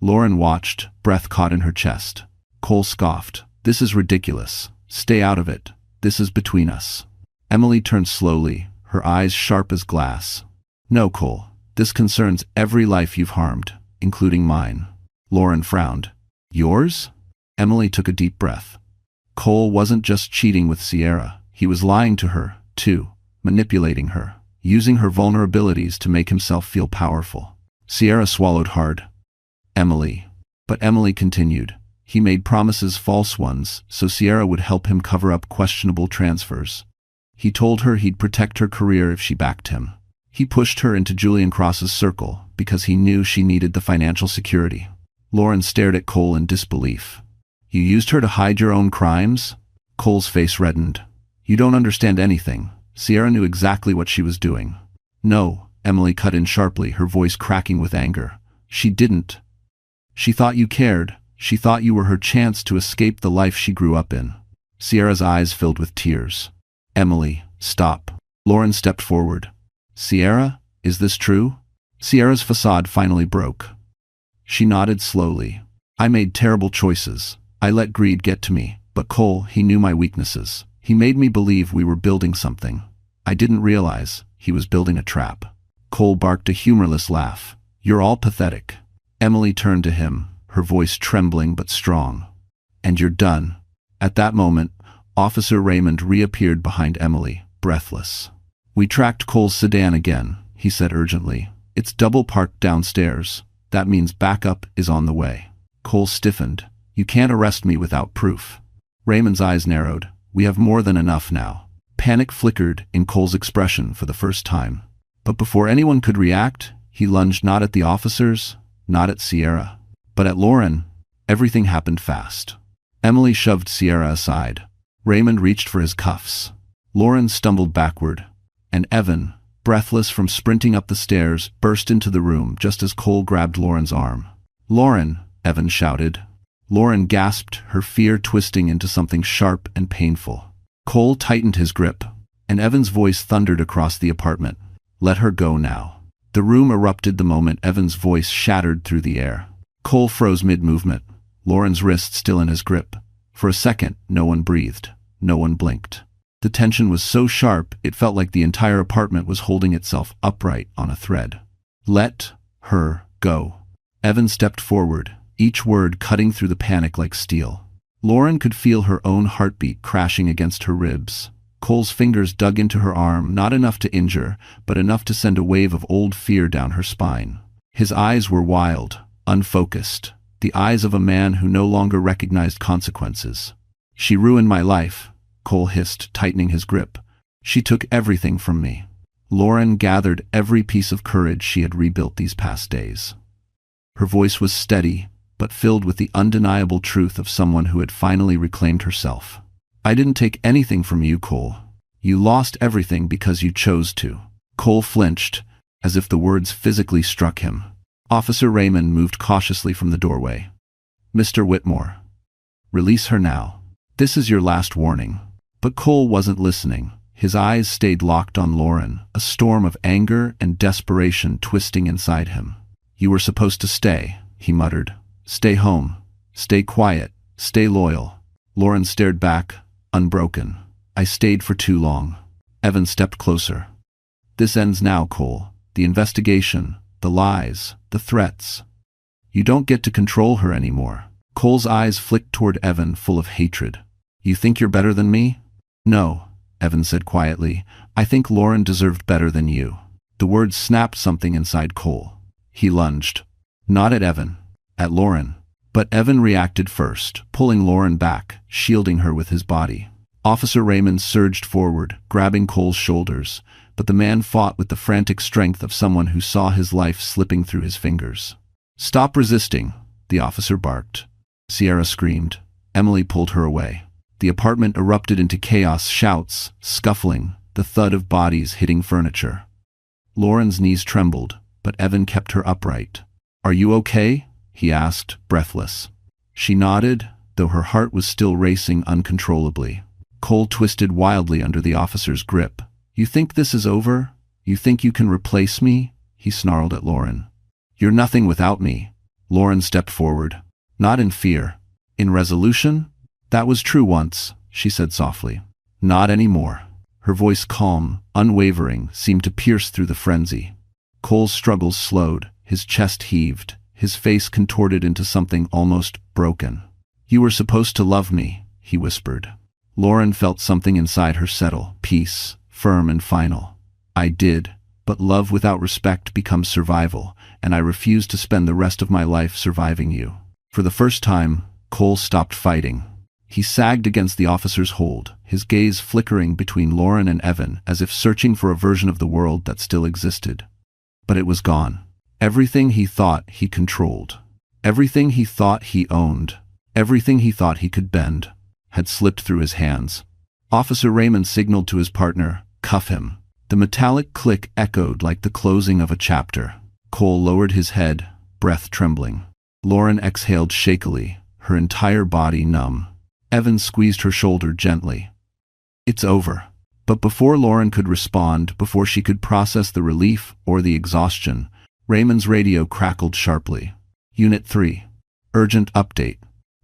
Lauren watched, breath caught in her chest. Cole scoffed. This is ridiculous. Stay out of it. This is between us. Emily turned slowly, her eyes sharp as glass. No, Cole. This concerns every life you've harmed, including mine. Lauren frowned. Yours? Emily took a deep breath. Cole wasn't just cheating with Sierra. He was lying to her, too, manipulating her, using her vulnerabilities to make himself feel powerful. Sierra swallowed hard. Emily. But Emily continued. He made promises, false ones, so Sierra would help him cover up questionable transfers. He told her he'd protect her career if she backed him. He pushed her into Julian Cross's circle because he knew she needed the financial security. Lauren stared at Cole in disbelief. You used her to hide your own crimes? Cole's face reddened. You don't understand anything. Sierra knew exactly what she was doing. No, Emily cut in sharply, her voice cracking with anger. She didn't. She thought you cared. She thought you were her chance to escape the life she grew up in. Sierra's eyes filled with tears. Emily, stop. Lauren stepped forward. Sierra, is this true? Sierra's facade finally broke. She nodded slowly. I made terrible choices. I let greed get to me, but Cole, he knew my weaknesses. He made me believe we were building something. I didn't realize, he was building a trap. Cole barked a humorless laugh. "You're all pathetic." Emily turned to him, her voice trembling but strong. "And you're done." At that moment, Officer Raymond reappeared behind Emily, breathless. "We tracked Cole's sedan again," he said urgently. "It's double parked downstairs. That means backup is on the way." Cole stiffened. "You can't arrest me without proof." Raymond's eyes narrowed. "We have more than enough now." Panic flickered in Cole's expression for the first time. But before anyone could react, he lunged not at the officers, not at Sierra, but at Lauren. Everything happened fast. Emily shoved Sierra aside. Raymond reached for his cuffs. Lauren stumbled backward, and Evan, breathless from sprinting up the stairs, burst into the room just as Cole grabbed Lauren's arm. "Lauren!" Evan shouted. Lauren gasped, her fear twisting into something sharp and painful. Cole tightened his grip, and Evan's voice thundered across the apartment. "Let her go now." The room erupted the moment Evan's voice shattered through the air. Cole froze mid-movement, Lauren's wrist still in his grip. For a second, no one breathed. No one blinked. The tension was so sharp, it felt like the entire apartment was holding itself upright on a thread. "Let her go." Evan stepped forward, each word cutting through the panic like steel. Lauren could feel her own heartbeat crashing against her ribs. Cole's fingers dug into her arm, not enough to injure, but enough to send a wave of old fear down her spine. His eyes were wild, unfocused, the eyes of a man who no longer recognized consequences. "She ruined my life," Cole hissed, tightening his grip. "She took everything from me." Lauren gathered every piece of courage she had rebuilt these past days. Her voice was steady, but filled with the undeniable truth of someone who had finally reclaimed herself. "I didn't take anything from you, Cole. You lost everything because you chose to." Cole flinched, as if the words physically struck him. Officer Raymond moved cautiously from the doorway. "Mr. Whitmore, release her now. This is your last warning." But Cole wasn't listening. His eyes stayed locked on Lauren, a storm of anger and desperation twisting inside him. "You were supposed to stay," he muttered. "Stay home. Stay quiet. Stay loyal." Lauren stared back, unbroken. "I stayed for too long." Evan stepped closer. "This ends now, Cole. The investigation, the lies, the threats. You don't get to control her anymore." Cole's eyes flicked toward Evan, full of hatred. "You think you're better than me?" "No," Evan said quietly. "I think Lauren deserved better than you." The words snapped something inside Cole. He lunged. Not at Evan, at Lauren. But Evan reacted first, pulling Lauren back, shielding her with his body. Officer Raymond surged forward, grabbing Cole's shoulders, but the man fought with the frantic strength of someone who saw his life slipping through his fingers. "Stop resisting," the officer barked. Sierra screamed. Emily pulled her away. The apartment erupted into chaos, shouts, scuffling, the thud of bodies hitting furniture. Lauren's knees trembled, but Evan kept her upright. "Are you okay?" he asked, breathless. She nodded, though her heart was still racing uncontrollably. Cole twisted wildly under the officer's grip. "You think this is over? You think you can replace me?" he snarled at Lauren. "You're nothing without me." Lauren stepped forward. Not in fear. In resolution? "That was true once," she said softly. "Not anymore." Her voice, calm, unwavering, seemed to pierce through the frenzy. Cole's struggles slowed, his chest heaved, his face contorted into something almost broken. "You were supposed to love me," he whispered. Lauren felt something inside her settle, peace, firm and final. "I did, but love without respect becomes survival, and I refuse to spend the rest of my life surviving you." For the first time, Cole stopped fighting. He sagged against the officer's hold, his gaze flickering between Lauren and Evan as if searching for a version of the world that still existed. But it was gone. Everything he thought he controlled, everything he thought he owned, everything he thought he could bend, had slipped through his hands. Officer Raymond signaled to his partner, "Cuff him." The metallic click echoed like the closing of a chapter. Cole lowered his head, breath trembling. Lauren exhaled shakily, her entire body numb. Evan squeezed her shoulder gently. "It's over." But before Lauren could respond, before she could process the relief or the exhaustion, Raymond's radio crackled sharply. "Unit 3. Urgent update.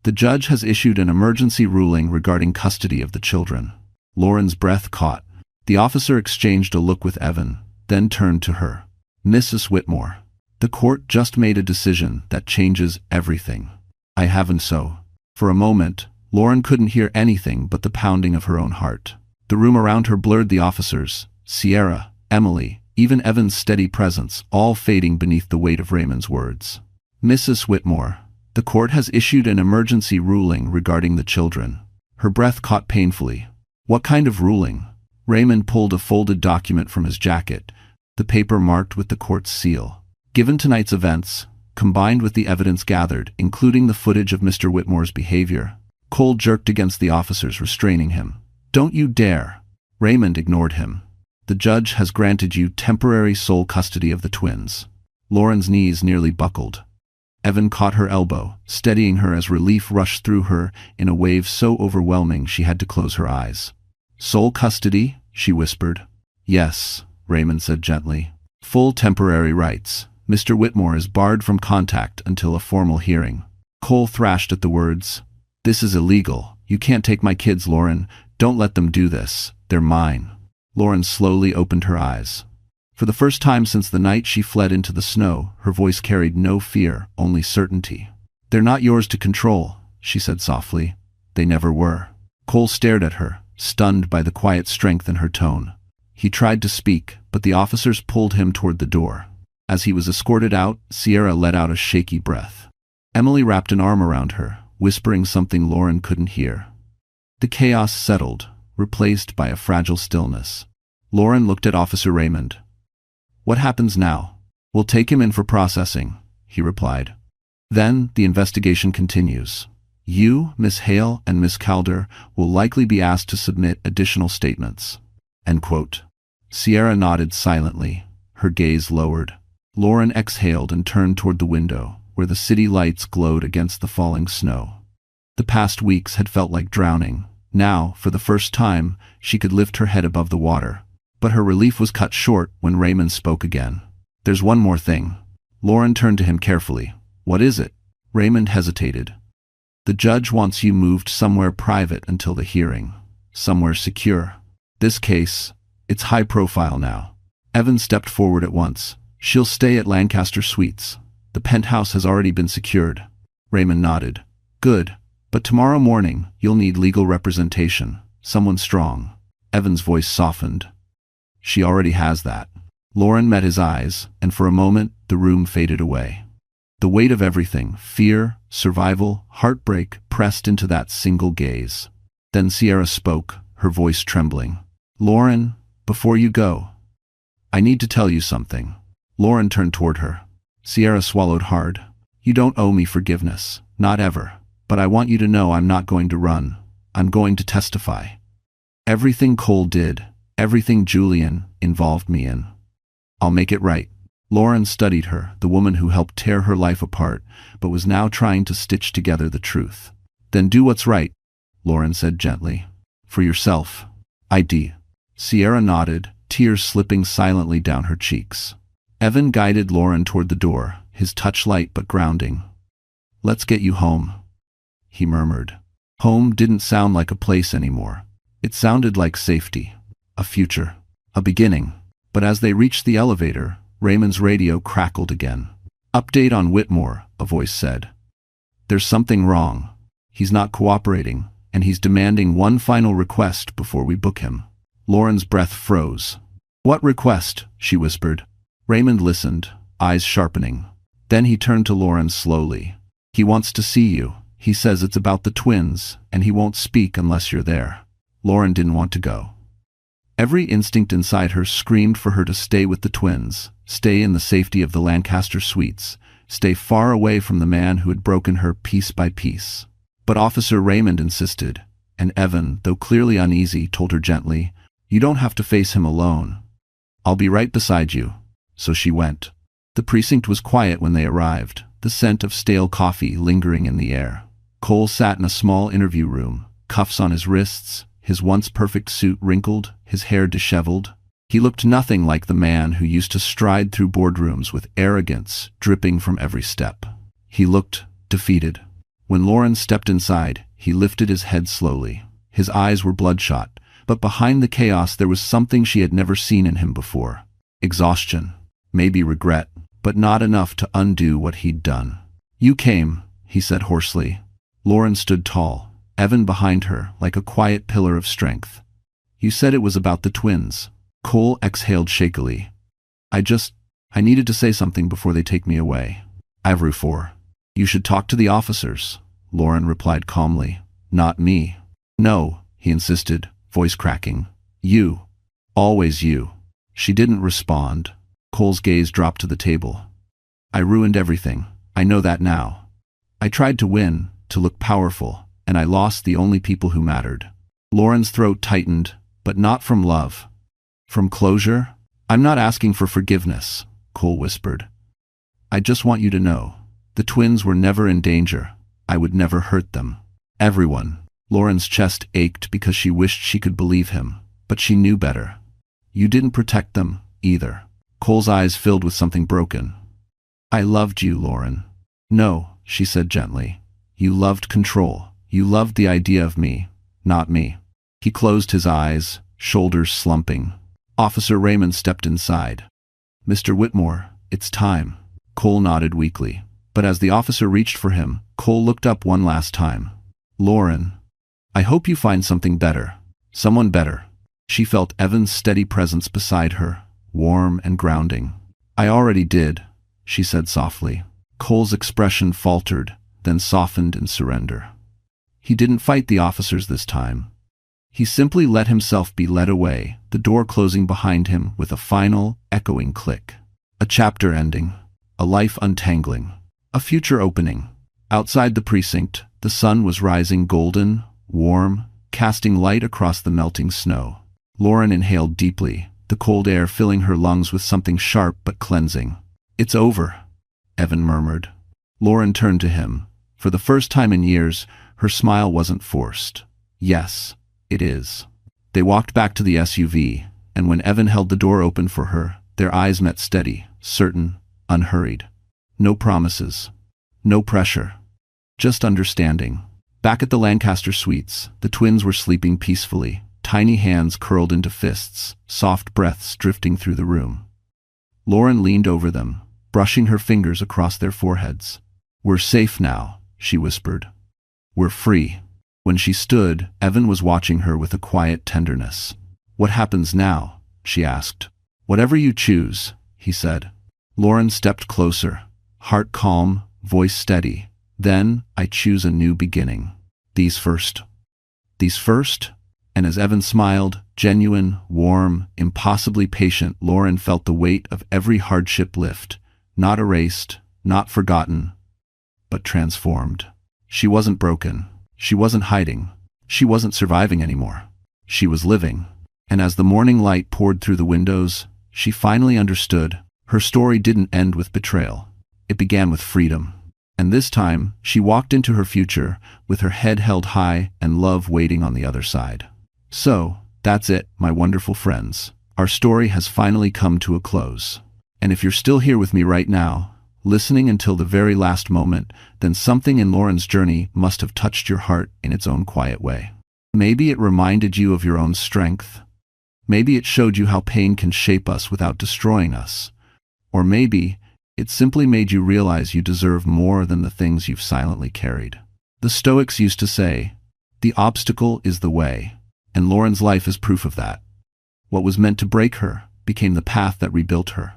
The judge has issued an emergency ruling regarding custody of the children." Lauren's breath caught. The officer exchanged a look with Evan, then turned to her. "Mrs. Whitmore, the court just made a decision that changes everything." "I haven't so." For a moment, Lauren couldn't hear anything but the pounding of her own heart. The room around her blurred the officers, Sierra, Emily, even Evan's steady presence, all fading beneath the weight of Raymond's words. "Mrs. Whitmore, the court has issued an emergency ruling regarding the children." Her breath caught painfully. "What kind of ruling?" Raymond pulled a folded document from his jacket, the paper marked with the court's seal. "Given tonight's events, combined with the evidence gathered, including the footage of Mr. Whitmore's behavior." Cole jerked against the officers, restraining him. "Don't you dare!" Raymond ignored him. "The judge has granted you temporary sole custody of the twins." Lauren's knees nearly buckled. Evan caught her elbow, steadying her as relief rushed through her in a wave so overwhelming she had to close her eyes. "Sole custody?" she whispered. "Yes," Raymond said gently. "Full temporary rights. Mr. Whitmore is barred from contact until a formal hearing." Cole thrashed at the words. "This is illegal. You can't take my kids, Lauren. Don't let them do this. They're mine." Lauren slowly opened her eyes. For the first time since the night she fled into the snow, her voice carried no fear, only certainty. "They're not yours to control," she said softly. "They never were." Cole stared at her, stunned by the quiet strength in her tone. He tried to speak, but the officers pulled him toward the door. As he was escorted out, Sierra let out a shaky breath. Emily wrapped an arm around her, whispering something Lauren couldn't hear. The chaos settled, replaced by a fragile stillness. Lauren looked at Officer Raymond. "What happens now?" "We'll take him in for processing," he replied. "Then the investigation continues. You, Miss Hale, and Miss Calder will likely be asked to submit additional statements." End quote. Sierra nodded silently, her gaze lowered. Lauren exhaled and turned toward the window, where the city lights glowed against the falling snow. The past weeks had felt like drowning. Now, for the first time, she could lift her head above the water. But her relief was cut short when Raymond spoke again. "There's one more thing." Lauren turned to him carefully. "What is it?" Raymond hesitated. "The judge wants you moved somewhere private until the hearing. Somewhere secure. This case, it's high profile now." Evan stepped forward at once. "She'll stay at Lancaster Suites. The penthouse has already been secured." Raymond nodded. "Good. But tomorrow morning, you'll need legal representation. Someone strong." Evan's voice softened. "She already has that." Lauren met his eyes, and for a moment, the room faded away. The weight of everything, fear, survival, heartbreak, pressed into that single gaze. Then Sierra spoke, her voice trembling. "Lauren, before you go, I need to tell you something." Lauren turned toward her. Sierra swallowed hard. "You don't owe me forgiveness, not ever. But I want you to know I'm not going to run. I'm going to testify. Everything Cole did, everything Julian involved me in. I'll make it right." Lauren studied her, the woman who helped tear her life apart, but was now trying to stitch together the truth. "Then do what's right," Lauren said gently. "For yourself." "I do." Sierra nodded, tears slipping silently down her cheeks. Evan guided Lauren toward the door, his touch light but grounding. "Let's get you home," he murmured. Home didn't sound like a place anymore. It sounded like safety, a future, a beginning. But as they reached the elevator, Raymond's radio crackled again. "Update on Whitmore," a voice said. "There's something wrong. He's not cooperating, and he's demanding one final request before we book him." Lauren's breath froze. "What request?" she whispered. Raymond listened, eyes sharpening. Then he turned to Lauren slowly. "He wants to see you. He says it's about the twins, and he won't speak unless you're there." Lauren didn't want to go. Every instinct inside her screamed for her to stay with the twins, stay in the safety of the Lancaster Suites, stay far away from the man who had broken her piece by piece. But Officer Raymond insisted, and Evan, though clearly uneasy, told her gently, "You don't have to face him alone. I'll be right beside you." So she went. The precinct was quiet when they arrived, the scent of stale coffee lingering in the air. Cole sat in a small interview room, cuffs on his wrists, his once perfect suit wrinkled, his hair disheveled. He looked nothing like the man who used to stride through boardrooms with arrogance dripping from every step. He looked defeated. When Lauren stepped inside, he lifted his head slowly. His eyes were bloodshot, but behind the chaos there was something she had never seen in him before. Exhaustion. Maybe regret. But not enough to undo what he'd done. "You came," he said hoarsely. Lauren stood tall, Evan behind her like a quiet pillar of strength. "You said it was about the twins." Cole exhaled shakily. I needed to say something before they take me away." Ivory 4. "You should talk to the officers," Lauren replied calmly. "Not me." "No," he insisted, voice cracking. "You. Always you." She didn't respond. Cole's gaze dropped to the table. "I ruined everything. I know that now. I tried to win, to look powerful, and I lost the only people who mattered." Lauren's throat tightened, but not from love. "From closure? I'm not asking for forgiveness," Cole whispered. "I just want you to know. The twins were never in danger. I would never hurt them. Everyone." Lauren's chest ached because she wished she could believe him, but she knew better. "You didn't protect them, either." Cole's eyes filled with something broken. "I loved you, Lauren." "No," she said gently. "You loved control. You loved the idea of me, not me." He closed his eyes, shoulders slumping. Officer Raymond stepped inside. "Mr. Whitmore, it's time." Cole nodded weakly. But as the officer reached for him, Cole looked up one last time. "Lauren, I hope you find something better. Someone better." She felt Evan's steady presence beside her, warm and grounding. "I already did," she said softly. Cole's expression faltered, then softened in surrender. He didn't fight the officers this time. He simply let himself be led away, the door closing behind him with a final, echoing click. A chapter ending. A life untangling. A future opening. Outside the precinct, the sun was rising golden, warm, casting light across the melting snow. Lauren inhaled deeply, the cold air filling her lungs with something sharp but cleansing. "It's over," Evan murmured. Lauren turned to him. For the first time in years, her smile wasn't forced. "Yes, it is." They walked back to the SUV, and when Evan held the door open for her, their eyes met steady, certain, unhurried. No promises. No pressure. Just understanding. Back at the Lancaster Suites, the twins were sleeping peacefully, tiny hands curled into fists, soft breaths drifting through the room. Lauren leaned over them, brushing her fingers across their foreheads. "We're safe now," she whispered. "We're free." When she stood, Evan was watching her with a quiet tenderness. "What happens now?" she asked. "Whatever you choose," he said. Lauren stepped closer, heart calm, voice steady. "Then, I choose a new beginning. These first." "These first?" And as Evan smiled, genuine, warm, impossibly patient, Lauren felt the weight of every hardship lift, not erased, not forgotten, but transformed. She wasn't broken. She wasn't hiding. She wasn't surviving anymore. She was living. And as the morning light poured through the windows, she finally understood. Her story didn't end with betrayal. It began with freedom. And this time, she walked into her future with her head held high and love waiting on the other side. So, that's it, my wonderful friends. Our story has finally come to a close. And if you're still here with me right now, listening until the very last moment, then something in Lauren's journey must have touched your heart in its own quiet way. Maybe it reminded you of your own strength. Maybe it showed you how pain can shape us without destroying us. Or maybe it simply made you realize you deserve more than the things you've silently carried. The Stoics used to say, "The obstacle is the way," and Lauren's life is proof of that. What was meant to break her became the path that rebuilt her.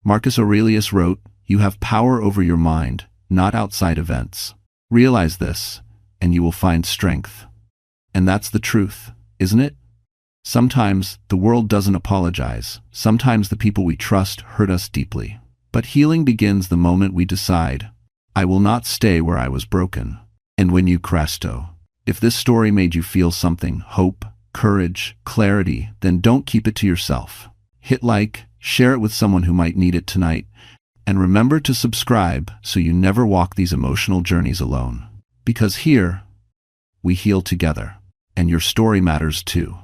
Marcus Aurelius wrote, "You have power over your mind, not outside events." Realize this, and you will find strength. And that's the truth, isn't it? Sometimes the world doesn't apologize. Sometimes the people we trust hurt us deeply. But healing begins the moment we decide, "I will not stay where I was broken." And when you Cresto, if this story made you feel something, hope, courage, clarity, then don't keep it to yourself. Hit like, share it with someone who might need it tonight, and remember to subscribe so you never walk these emotional journeys alone. Because here, we heal together, and your story matters too.